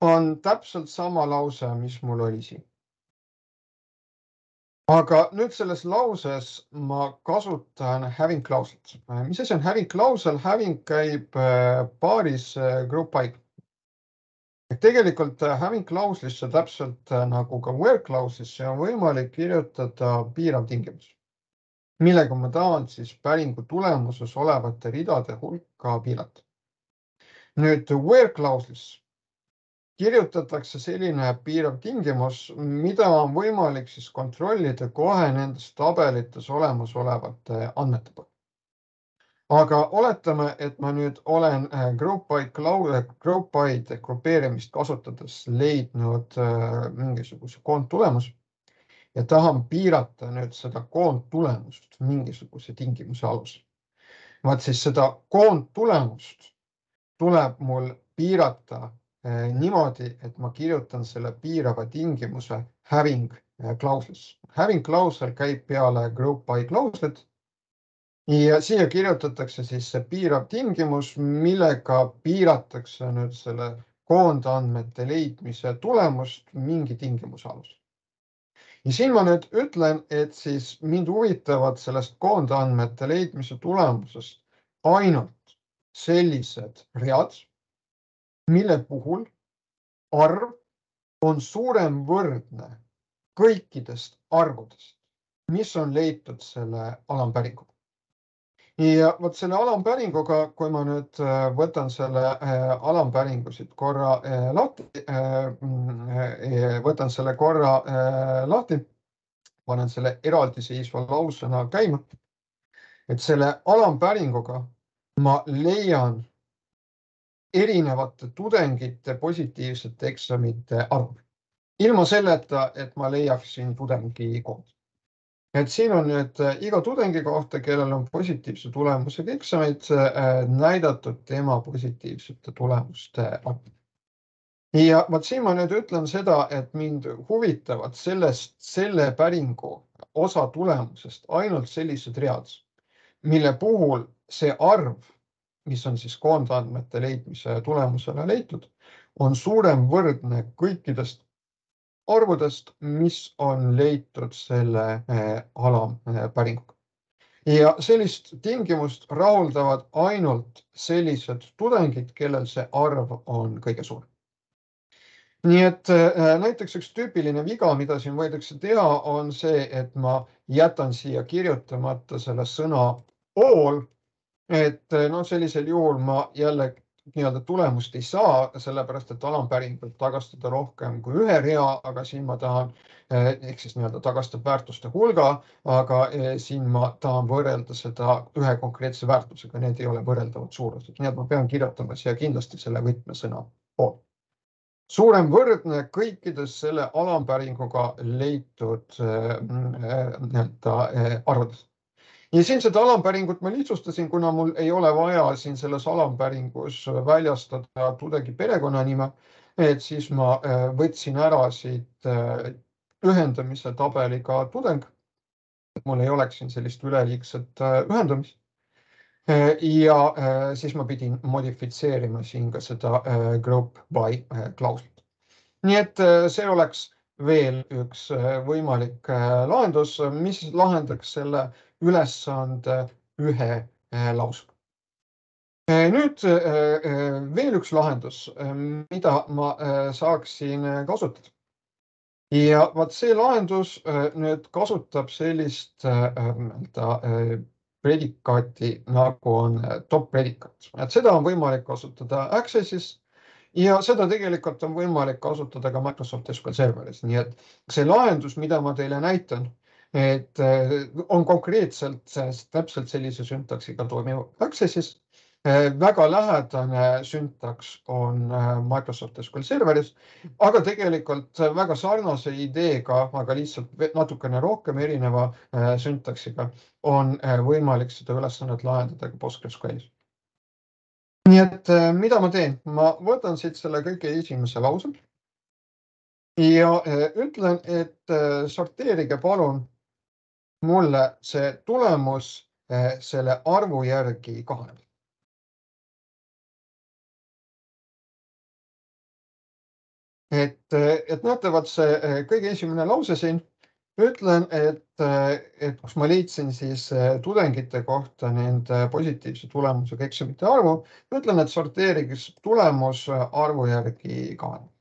on täpselt sama lause, mis mul oli siin. Aga nüüd selles lauses ma kasutan having klauselit. Mis asi on having klausel? Having käib paaris group by. Tegelikult having klauslisse täpselt nagu ka where klauslisse on võimalik kirjutada piirav tingimus, millega ma tahan siis päringu tulemuses olevate ridade hulka piirata. Nüüd where klauslis kirjutatakse selline piirav tingimus, mida on võimalik siis kontrollida kohe nendes tabelites olemasolevate andmete peal. Aga oletame, et ma nüüd olen group by'd grupeerimist kasutades leidnud mingisuguse koondtulemus ja tahan piirata nüüd seda koondtulemust mingisuguse tingimuse alusel. Vaat siis seda koondtulemust tuleb mul piirata niimoodi, et ma kirjutan selle piirava tingimuse having klauslis. Having klausel käib peale group by klauslit. Ja siia kirjutatakse siis see piirav tingimus, millega piiratakse nüüd selle koondandmete leidmise tulemust mingi tingimuse alusel. Ja siin ma nüüd ütlen, et siis mind huvitavad sellest koondandmete leidmise tulemusest ainult sellised read, mille puhul arv on suuremvõrdne kõikidest arvudest, mis on leitud selle alampäringuga. Ja vot selle alampäringuga, kui ma nüüd võtan selle alampäringu siit korra lahti, panen selle eraldiseisva lausena käima, et selle alampäringuga ma leian erinevate tudengite positiivsete eksamite arvu. Ilma selleta, et ma leiaksin tudengi kood. Et siin on nüüd iga tudengi kohta, kellel on positiivse tulemusega eksamid, näidatud tema positiivsete tulemuste arv. Ja vaat siin ma nüüd ütlen seda, et mind huvitavad selle päringu osa tulemusest ainult sellised read, mille puhul see arv, mis on siis koondandmete leidmise tulemusena leitud, on suuremvõrdne kõikidest arvudest, mis on leitud selle alampäringuga. Ja sellist tingimust rahuldavad ainult sellised tudengid, kellel see arv on kõige suurem. Nii et näiteks üks tüüpiline viga, mida siin võidakse teha, on see, et ma jätan siia kirjutamata selle sõna all, et sellisel juhul ma jälle tulemust ei saa, sellepärast et alampäring võib tagastada rohkem kui ühe rea, aga siin ma tahan, ehk siis tagastab väärtuste hulga, aga siin ma tahan võrrelda seda ühe konkreetse väärtusega, need ei ole võrreldavad suurused, nii et ma pean kirjutama siia kindlasti selle võtmesõna all. Suurem võrdne kõikides selle alampäringuga leitud arvudes. Ja siin seda alampäringut ma lihtsustasin, kuna mul ei ole vaja siin selles alampäringus väljastada tudengi perekonnanime, et siis ma võtsin ära siit ühendamise tabeliga tudeng, et mul ei oleks siin sellist üleliigset ühendamist. Ja siis ma pidin modifitseerima siin ka seda group by klauslit. Nii et see oleks veel üks võimalik lahendus, mis lahendaks selle ülesande ühe lausega. Nüüd veel üks lahendus, mida ma saaksin kasutada. Ja vaat see lahendus nüüd kasutab sellist predikaati nagu on top predikat. Et seda on võimalik kasutada Access'is ja seda tegelikult on võimalik kasutada ka Microsoft SQL Serveris. Nii et see lahendus, mida ma teile näitan, et on konkreetselt täpselt sellise syntaksiga toimiv Access'is. Väga lähedane süntaks on Microsoft SQL Serveris, aga tegelikult väga sarnase ideega, aga lihtsalt natukene rohkem erineva syntaksiga on võimalik seda ülesannet lahendada ka PostgreSQLis. Nii et mida ma teen? Ma võtan siit selle kõige esimese lause ja ütlen, et sorteerige palun mulle see tulemus selle arvu järgi kahaneb. Et näetavad see kõige esimene lause siin, ütlen, et kus ma leidsin siis tudengite kohta nende positiivse tulemusega eksamite arvu, ütlen, et sorteeriks tulemus arvu järgi kahaneb.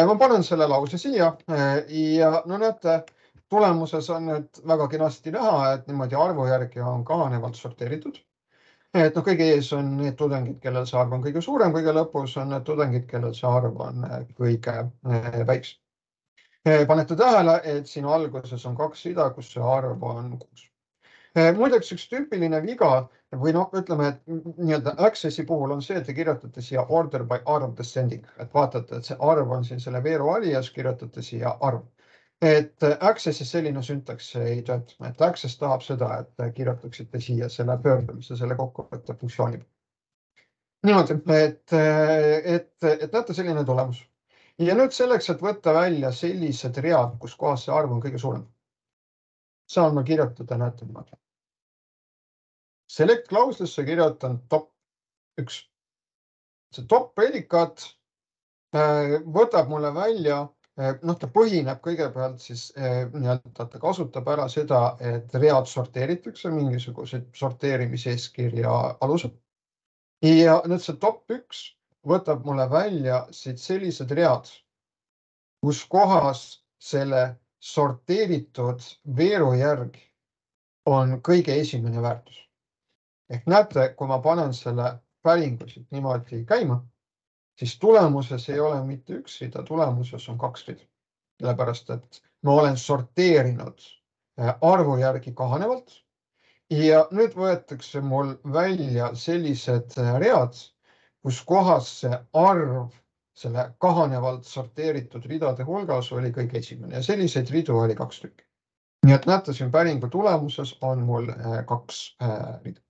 Ma panen selle lause siia ja näete, tulemuses on nüüd väga kenasti näha, et niimoodi arvu järgi on kahanevalt sorteeritud. Et kõige ees on need tudengid, kellel see arv on kõige suurem, kõige lõpus on need tudengid, kellel see arv on kõige väiksem. Panete tähele, et siin alguses on 2 rida, kus see arv on 6. Muideks üks tüüpiline viga või ütleme, et Access'i puhul on see, et te kirjutate siia order by arv descending, et vaatate, et see arv on siin selle veeru alias, kirjutate siia arv. Et Access'is selline süntaks ei tööta, et Access tahab seda, et kirjutaksite siia selle pöördumise, selle kokkuvõtte funktsiooni. Niimoodi, et näete selline tulemus. Ja nüüd selleks, et võtta välja sellised read, kus kohas see arv on kõige suurem, saan ma kirjutada, näete niimoodi. Select klauslisse kirjutan top 1. See top predikaat võtab mulle välja, ta põhineb kõigepealt siis, ta kasutab ära seda, et read sorteeritakse mingisuguseid sorteerimiseeskirja alusel. Ja nüüd see top 1 võtab mulle välja siit sellised read, kus kohas selle sorteeritud veeru järgi on kõige esimene väärtus. Ehk näete, kui ma panen selle päringu siit niimoodi käima, siis tulemuses ei ole mitte 1 rida, tulemuses on 2 rida. Sellepärast, et ma olen sorteerinud arvu järgi kahanevalt ja nüüd võetakse mul välja sellised read, kus kohas see arv selle kahanevalt sorteeritud ridade hulgas oli kõige esimene ja selliseid ridu oli 2 tükki. Nii et näete, siin päringu tulemuses on mul 2 rida.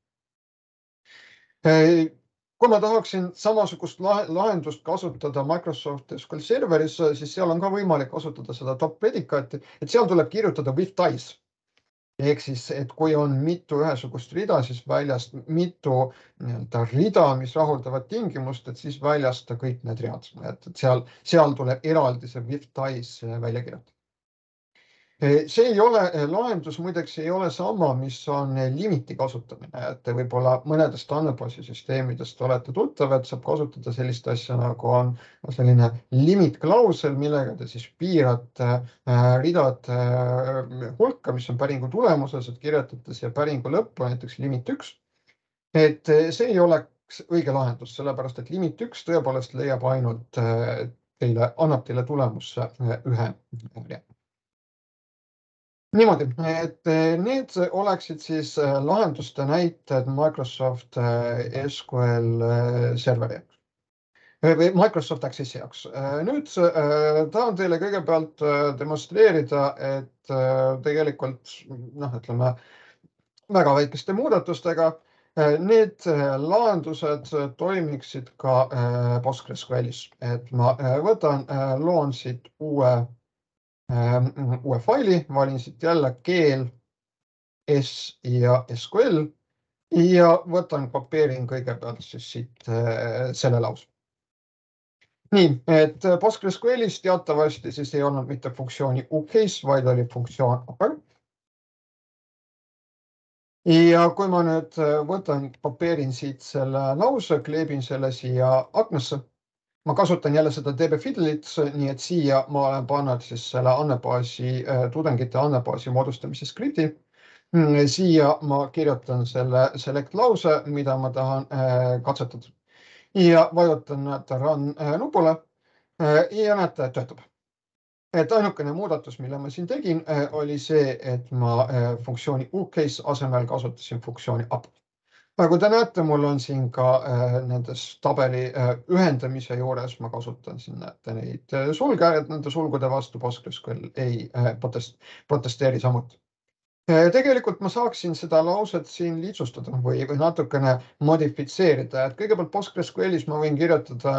Kui ma tahaksin samasugust lahendust kasutada Microsoft SQL Serveris, siis seal on ka võimalik kasutada seda top predikaati, et seal tuleb kirjutada with ties. Ehk siis, et kui on mitu ühesugust rida, siis väljast mitu rida, mis rahuldavad tingimust, et siis väljasta kõik need read. Et seal tuleb eraldi see with ties välja kirjutada. See ei ole, lahendus muideks ei ole sama, mis on limiti kasutamine, et võib-olla mõnedest andmebaasisüsteemidest olete tuttav, et saab kasutada sellist asja nagu on selline limit klausel, millega te siis piirate ridade hulka, mis on päringu tulemuses, et kirjutate siia päringu lõppu näiteks limit 1. Et see ei oleks õige lahendus, sellepärast et limit 1 tõepoolest leiab ainult annab teile tulemusse ühe rea. Niimoodi, et need oleksid siis lahenduste näited Microsoft SQL serveri või Microsoft Accessi jaoks. Nüüd tahan teile kõigepealt demonstreerida, et tegelikult ütleme väga väikeste muudatustega need lahendused toimiksid ka PostgreSQLis. Et ma võtan, loon siit uue faili, valin siit jälle keel, S ja SQL ja võtan, kopeerin kõigepealt siis siit selle lause. Nii, et PostgreSQLis teatavasti siis ei olnud mitte funktsiooni uCase, vaid oli funktsioon upper. Ja kui ma nüüd võtan, kopeerin siit selle lause, kleebin selle siia aknasse. Ma kasutan jälle seda DB Fiddlit, nii et siia ma olen pannud siis selle andmebaasi, tudengite andmebaasi moodustamise skripti. Siia ma kirjutan selle select lause, mida ma tahan katsetada. Ja vajutan run nupule ja näete, töötab. Et ainukene muudatus, mille ma siin tegin, oli see, et ma funktsiooni uCase asemel kasutasin funktsiooni up. Nagu te näete, mul on siin ka nendes tabeli ühendamise juures, ma kasutan siin näete neid sulge, et nende sulgude vastu PostgreSQL ei protesteeri samuti. Tegelikult ma saaksin seda lauset siin lihtsustada või natukene modifitseerida, et kõigepealt PostgreSQLis ma võin kirjutada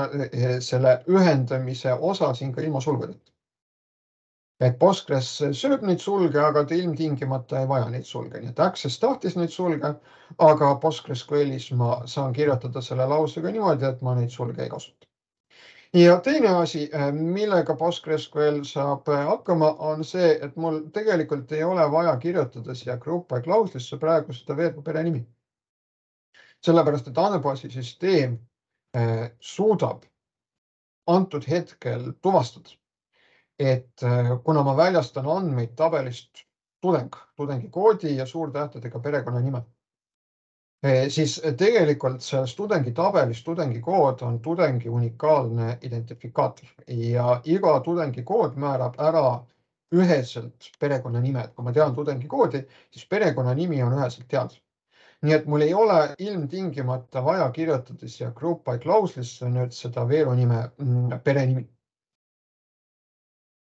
selle ühendamise osa siin ka ilma sulgudeta. Et Postgres sööb neid sulge, aga ta ilmtingimata ei vaja neid sulge. Nii et Access tahtis neid sulge, aga PostgreSQLis ma saan kirjutada selle lausega niimoodi, et ma neid sulge ei kasuta. Ja teine asi, millega PostgreSQL saab hakkama, on see, et mul tegelikult ei ole vaja kirjutada siia group by klauslisse praegu seda veergupere nimi. Sellepärast, et andmebaasisüsteem suudab antud hetkel tuvastada, et kuna ma väljastan andmeid tabelist tudengi koodi ja suurtähtedega perekonnanime, siis tegelikult selles tudengi tabelis tudengi kood on tudengi unikaalne identifikaator ja iga tudengi kood määrab ära üheselt perekonnanime. Kui ma tean tudengi koodi, siis perekonnanimi on üheselt teada. Nii et mul ei ole ilmtingimata vaja kirjutada siia group by klauslisse nüüd seda veerunime perenimi.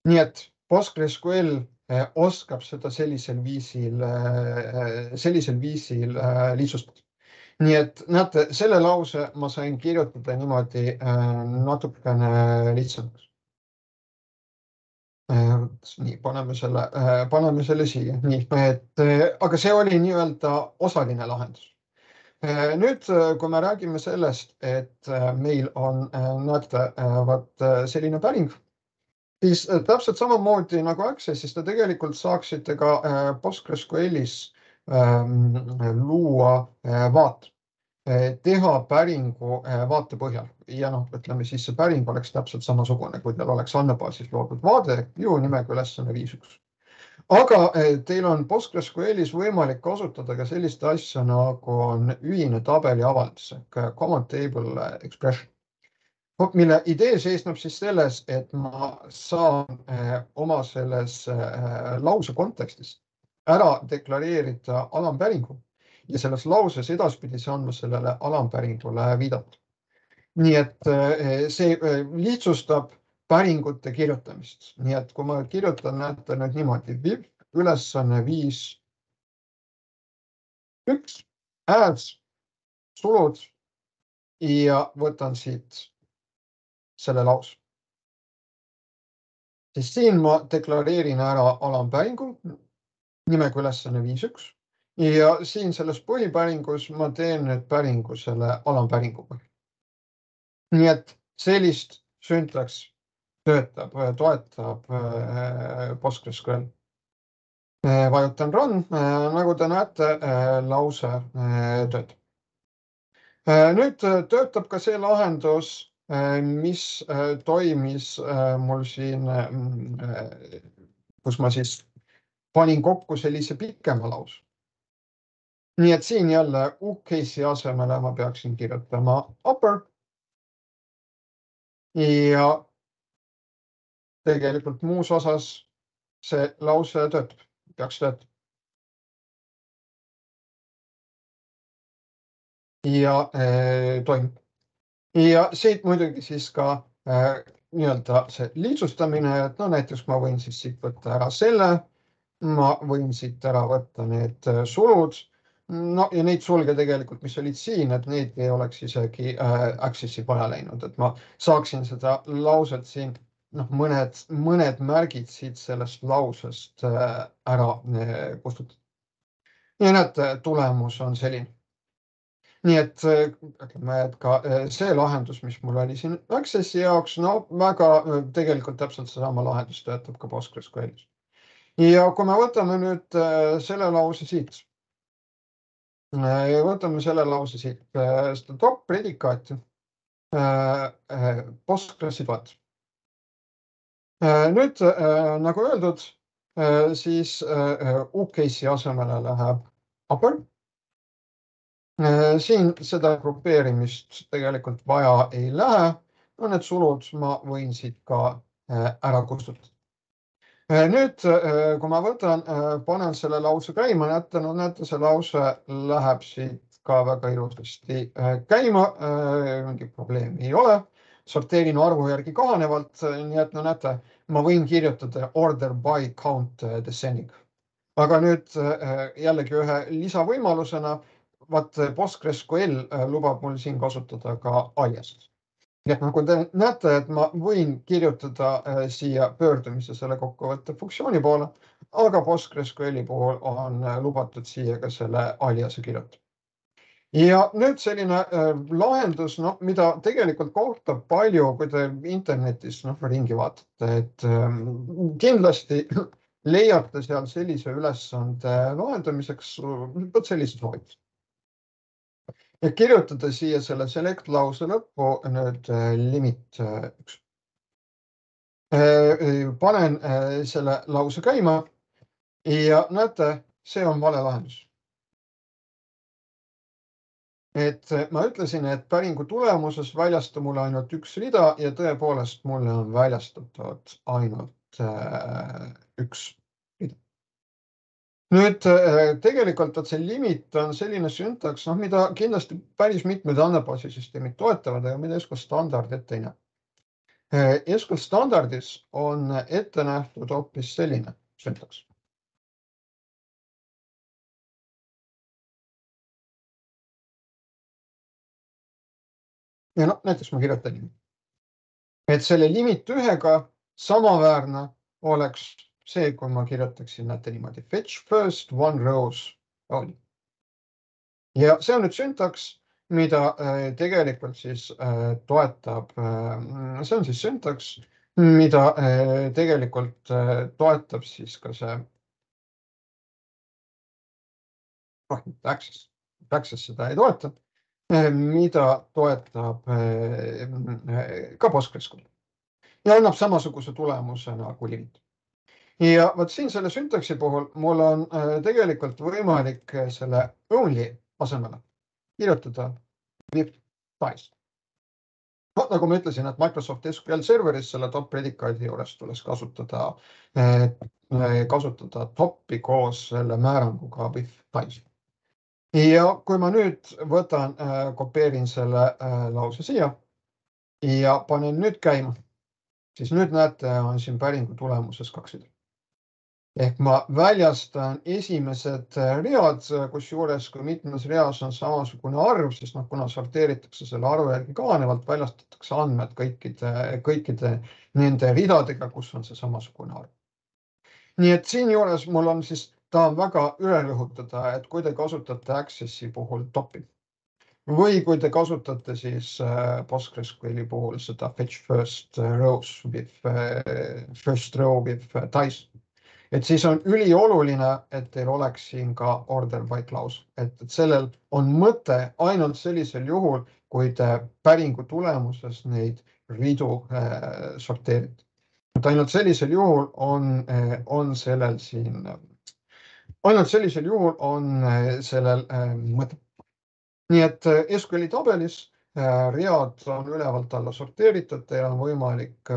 Nii et PostgreSQL oskab seda sellisel viisil lihtsustada. Nii et näete, selle lause ma sain kirjutada niimoodi natukene lihtsamaks. Nii, paneme selle siia. Nii, aga see oli nii-öelda osaline lahendus. Nüüd, kui me räägime sellest, et meil on, näete, selline päring, siis täpselt samamoodi nagu Accessis te tegelikult saaksite ka PostgreSQLis luua vaate, teha päringu vaate põhjal. Ja ütleme siis see päring oleks täpselt samasugune, kui teil oleks andmebaasis loodud vaade, view nimega ülesanne 5.1. Aga teil on PostgreSQLis võimalik kasutada ka sellist asja, nagu on ühine tabeli avaldus ehk common table expression. Mille idee seisneb siis selles, et ma saan oma selles lause kontekstis ära deklareerida alampäringu ja selles lauses edaspidi saan ma sellele alampäringule viidata. Nii et see lihtsustab päringute kirjutamist. Nii et kui ma kirjutan, näete nüüd niimoodi, viv ülesanne 5.1 adds sulud ja võtan siit selle lause. Siis siin ma deklareerin ära alampäringu nimega ülesanne 5.1 ja siin selles põhipäringus ma teen nüüd päringu selle alampäringuga. Nii et sellist süntaks toetab PostgreSQL. Vajutan run, nagu te näete, lause töötab. Nüüd töötab ka see lahendus, mis toimis mul siin, kus ma siis panin kokku sellise pikema lause. Nii et siin jälle case'i asemele ma peaksin kirjutama upper ja tegelikult muus osas see lause töötab, peaks töötama. Ja toimib. Ja siit muidugi siis ka nii-öelda see lihtsustamine, et no näiteks ma võin siis siit võtta ära selle, ma võin siit ära võtta need sulud, no ja neid sulge tegelikult, mis olid siin, et neid ei oleks isegi Access'i vaja läinud, et ma saaksin seda lauset siin, noh, mõned märgid siit sellest lausest ära kustutada. Ja näete, tulemus on selline. Nii et ütleme, et ka see lahendus, mis mul oli siin Access'i jaoks, no väga tegelikult täpselt seesama lahendus töötab ka PostgreSQL'is. Ja kui me võtame nüüd selle lause siit, seda top predikaati Postgresi toetus. Nüüd, nagu öeldud, siis case'i asemele läheb upper. Siin seda grupeerimist tegelikult vaja ei lähe. No need sulud ma võin siit ka ära kustutada. Nüüd, kui ma võtan, panen selle lause käima, näete, see lause läheb siit ka väga ilusasti käima. Mingi probleemi ei ole. Sorteerin arvu järgi kahanevalt, nii et no näete, ma võin kirjutada order by count descending. Aga nüüd jällegi ühe lisavõimalusena, vaat PostgreSQL lubab mul siin kasutada ka aliast. Nii et nagu te näete, et ma võin kirjutada siia pöördumise selle kokkuvõtte funktsiooni poole, aga PostgreSQL-i puhul on lubatud siia ka selle aliase kirjutada. Ja nüüd selline lahendus, mida tegelikult kohtab palju, kui te internetis ringi vaatate, et kindlasti leiate seal sellise ülesande lahendamiseks võt sellised soovitused. Ja kirjutada siia selle select lause lõppu nüüd limit 1. Panen selle lause käima ja näete, see on vale lahendus. Et ma ütlesin, et päringu tulemuses väljasta mulle ainult üks rida ja tõepoolest mulle on väljastatud ainult üks rida. Nüüd tegelikult see limit on selline süntaks, mida kindlasti päris mitmed andmebaasisüsteemid toetavad, aga mida SQL standard ette ei näe. SQL standardis on ette nähtud hoopis selline süntaks. Ja no näiteks ma kirjutan nii. Et selle limit 1-ga samaväärne oleks see, kui ma kirjutaksin, näete niimoodi, fetch first one rows only. Ja see on nüüd süntaks, mida tegelikult siis toetab, see on siis süntaks, mida tegelikult toetab siis ka see Access. Access seda ei toeta, mida toetab ka PostgreSQL. Ja annab samasuguse tulemuse nagu limit. Ja võt siin selle syntaksi puhul mul on tegelikult võimalik selle only asemele kirjutada with ties. No, nagu ma ütlesin, et Microsoft SQL Serveris selle top predikaadi juures tuleks kasutada topi koos selle määranguga with ties. Ja kui ma nüüd võtan, kopeerin selle lause siia ja panen nüüd käima, siis nüüd näete, on siin päringu tulemuses 2 rida. Ehk ma väljastan esimesed read, kus juures, kui mitmes reas on samasugune arv, siis kuna sorteeritakse selle arvu järgi kahanevalt, väljastatakse andmed kõikide nende ridadega, kus on see samasugune arv. Nii et siin juures mul on siis, tahan väga üle rõhutada, et kui te kasutate Access'i puhul topi või kui te kasutate siis PostgreSQL-i puhul seda fetch first row with ties, et siis on ülioluline, et teil oleks siin ka order by klausel, et sellel on mõte ainult sellisel juhul, kui te päringu tulemuses neid ridu sorteerite. Et ainult sellisel juhul on sellel siin, ainult sellisel juhul on sellel mõte. Nii et SQL-i tabelis read on ülevalt alla sorteeritud, teil on võimalik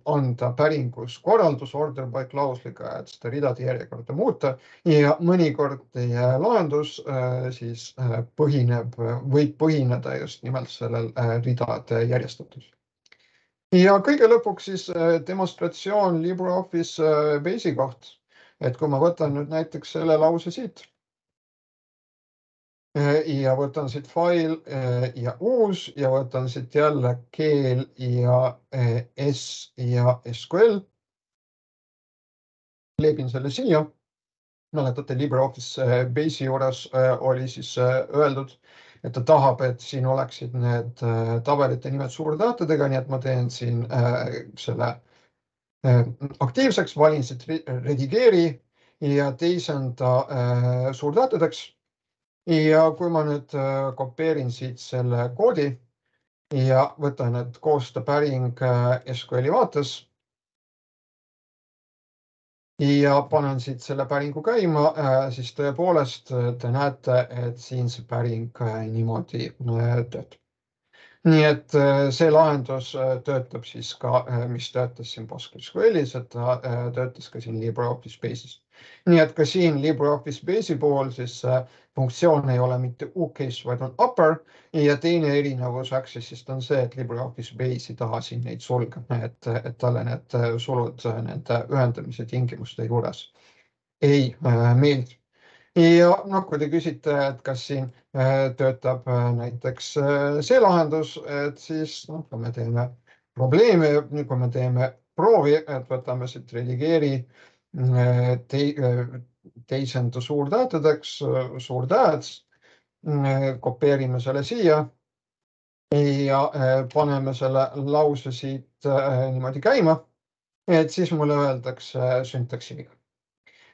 anda päringus korraldus order by klausliga, et seda ridade järjekorda muuta ja mõnikord teie lahendus siis võib põhineda just nimelt sellel ridade järjestatus. Ja kõige lõpuks siis demonstratsioon LibreOffice Base'i kohta, et kui ma võtan nüüd näiteks selle lause siit, ja võtan siit fail ja uus ja võtan siit jälle keel ja S ja SQL. Leebin selle siia. Mäletate, LibreOffice Base'i juures oli siis öeldud, et ta tahab, et siin oleksid need tabelite nimed suurtähtedega, nii et ma teen siin selle aktiivseks, valin siit redigeeri ja teisenda suurtähtedeks. Ja kui ma nüüd kopeerin siit selle koodi ja võtan, et koosta päring SQL-i vaates ja panen siit selle päringu käima, siis tõepoolest te näete, et siin see päring niimoodi töötab. Nii et see lahendus töötab siis ka, mis töötas siin PostgreSQL-is, et ta töötas ka siin LibreOffice Base'is. Nii et ka siin LibreOffice Base'i puhul siis funktsioon ei ole mitte uCase, vaid on upper ja teine erinevus Accessist on see, et LibreOffice Base ei taha siin neid sulge, et talle need sulud nende ühendamise tingimuste juures ei meeldi. Ja kui te küsite, et kas siin töötab näiteks see lahendus, et siis kui me teeme probleemi, kui me teeme proovi, et võtame siit redigeeri teisenda suurtähtedeks, suurtäheds, kopeerime selle siia ja paneme selle lause siit niimoodi käima, et siis mulle öeldakse syntaksiga.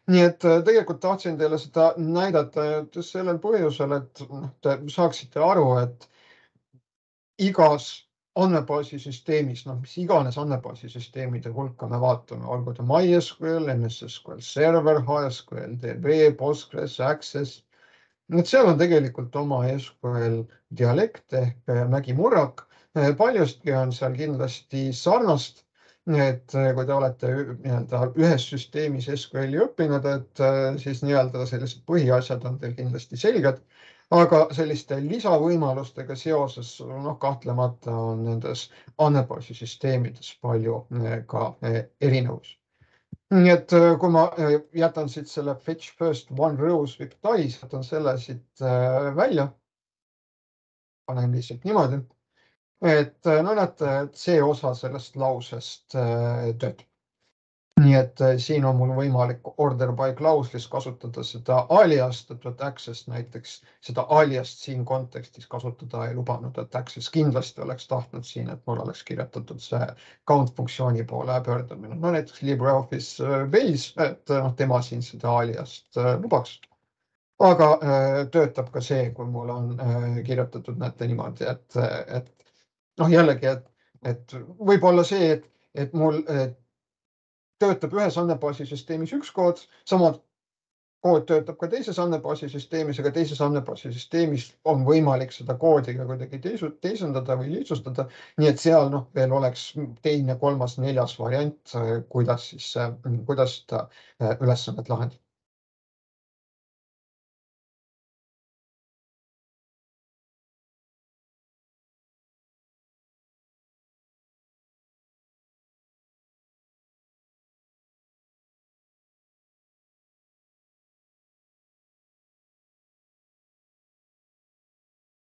Nii et tegelikult tahtsin teile seda näidata just sellel põhjusel, et te saaksite aru, et igas andmebaasisüsteemis, mis iganes andmebaasisüsteemide hulka me vaatame, olgu ta MySQL, MS SQL Server, HSQL DB, Postgres, Access, seal on tegelikult oma SQL dialekt ehk mägimurrak. Paljuski on seal kindlasti sarnast. Et kui te olete ühes süsteemis SQL-i õppinud, et siis sellised põhiasjad on teil kindlasti selged, aga selliste lisavõimalustega seoses kahtlemata on nendes andmebaasisüsteemides palju ka erinevus. Nii et kui ma jätan siit selle fetch first one rows with ties, jätan selle siit välja, panen lihtsalt niimoodi. Et näete, et see osa sellest lausest töötab. Nii et siin on mul võimalik order by klauslis kasutada seda aliast, et Access näiteks seda aliast siin kontekstis kasutada ei lubanud, et Access kindlasti oleks tahtnud siin, et mul oleks kirjutatud see count funktsiooni poole pöördumine. Näiteks LibreOffice Base, et tema siin seda aliast lubaks. Aga töötab ka see, kui mul on kirjutatud näete niimoodi, et jällegi, et võib olla see, et mul töötab ühes andmebaasisüsteemis üks kood, sama kood töötab ka teises andmebaasisüsteemis, aga teises andmebaasisüsteemis on võimalik seda koodiga kuidagi teisendada või lihtsustada. Nii et seal veel oleks teine, kolmas, neljas variant, kuidas seda ülesannet lahendada.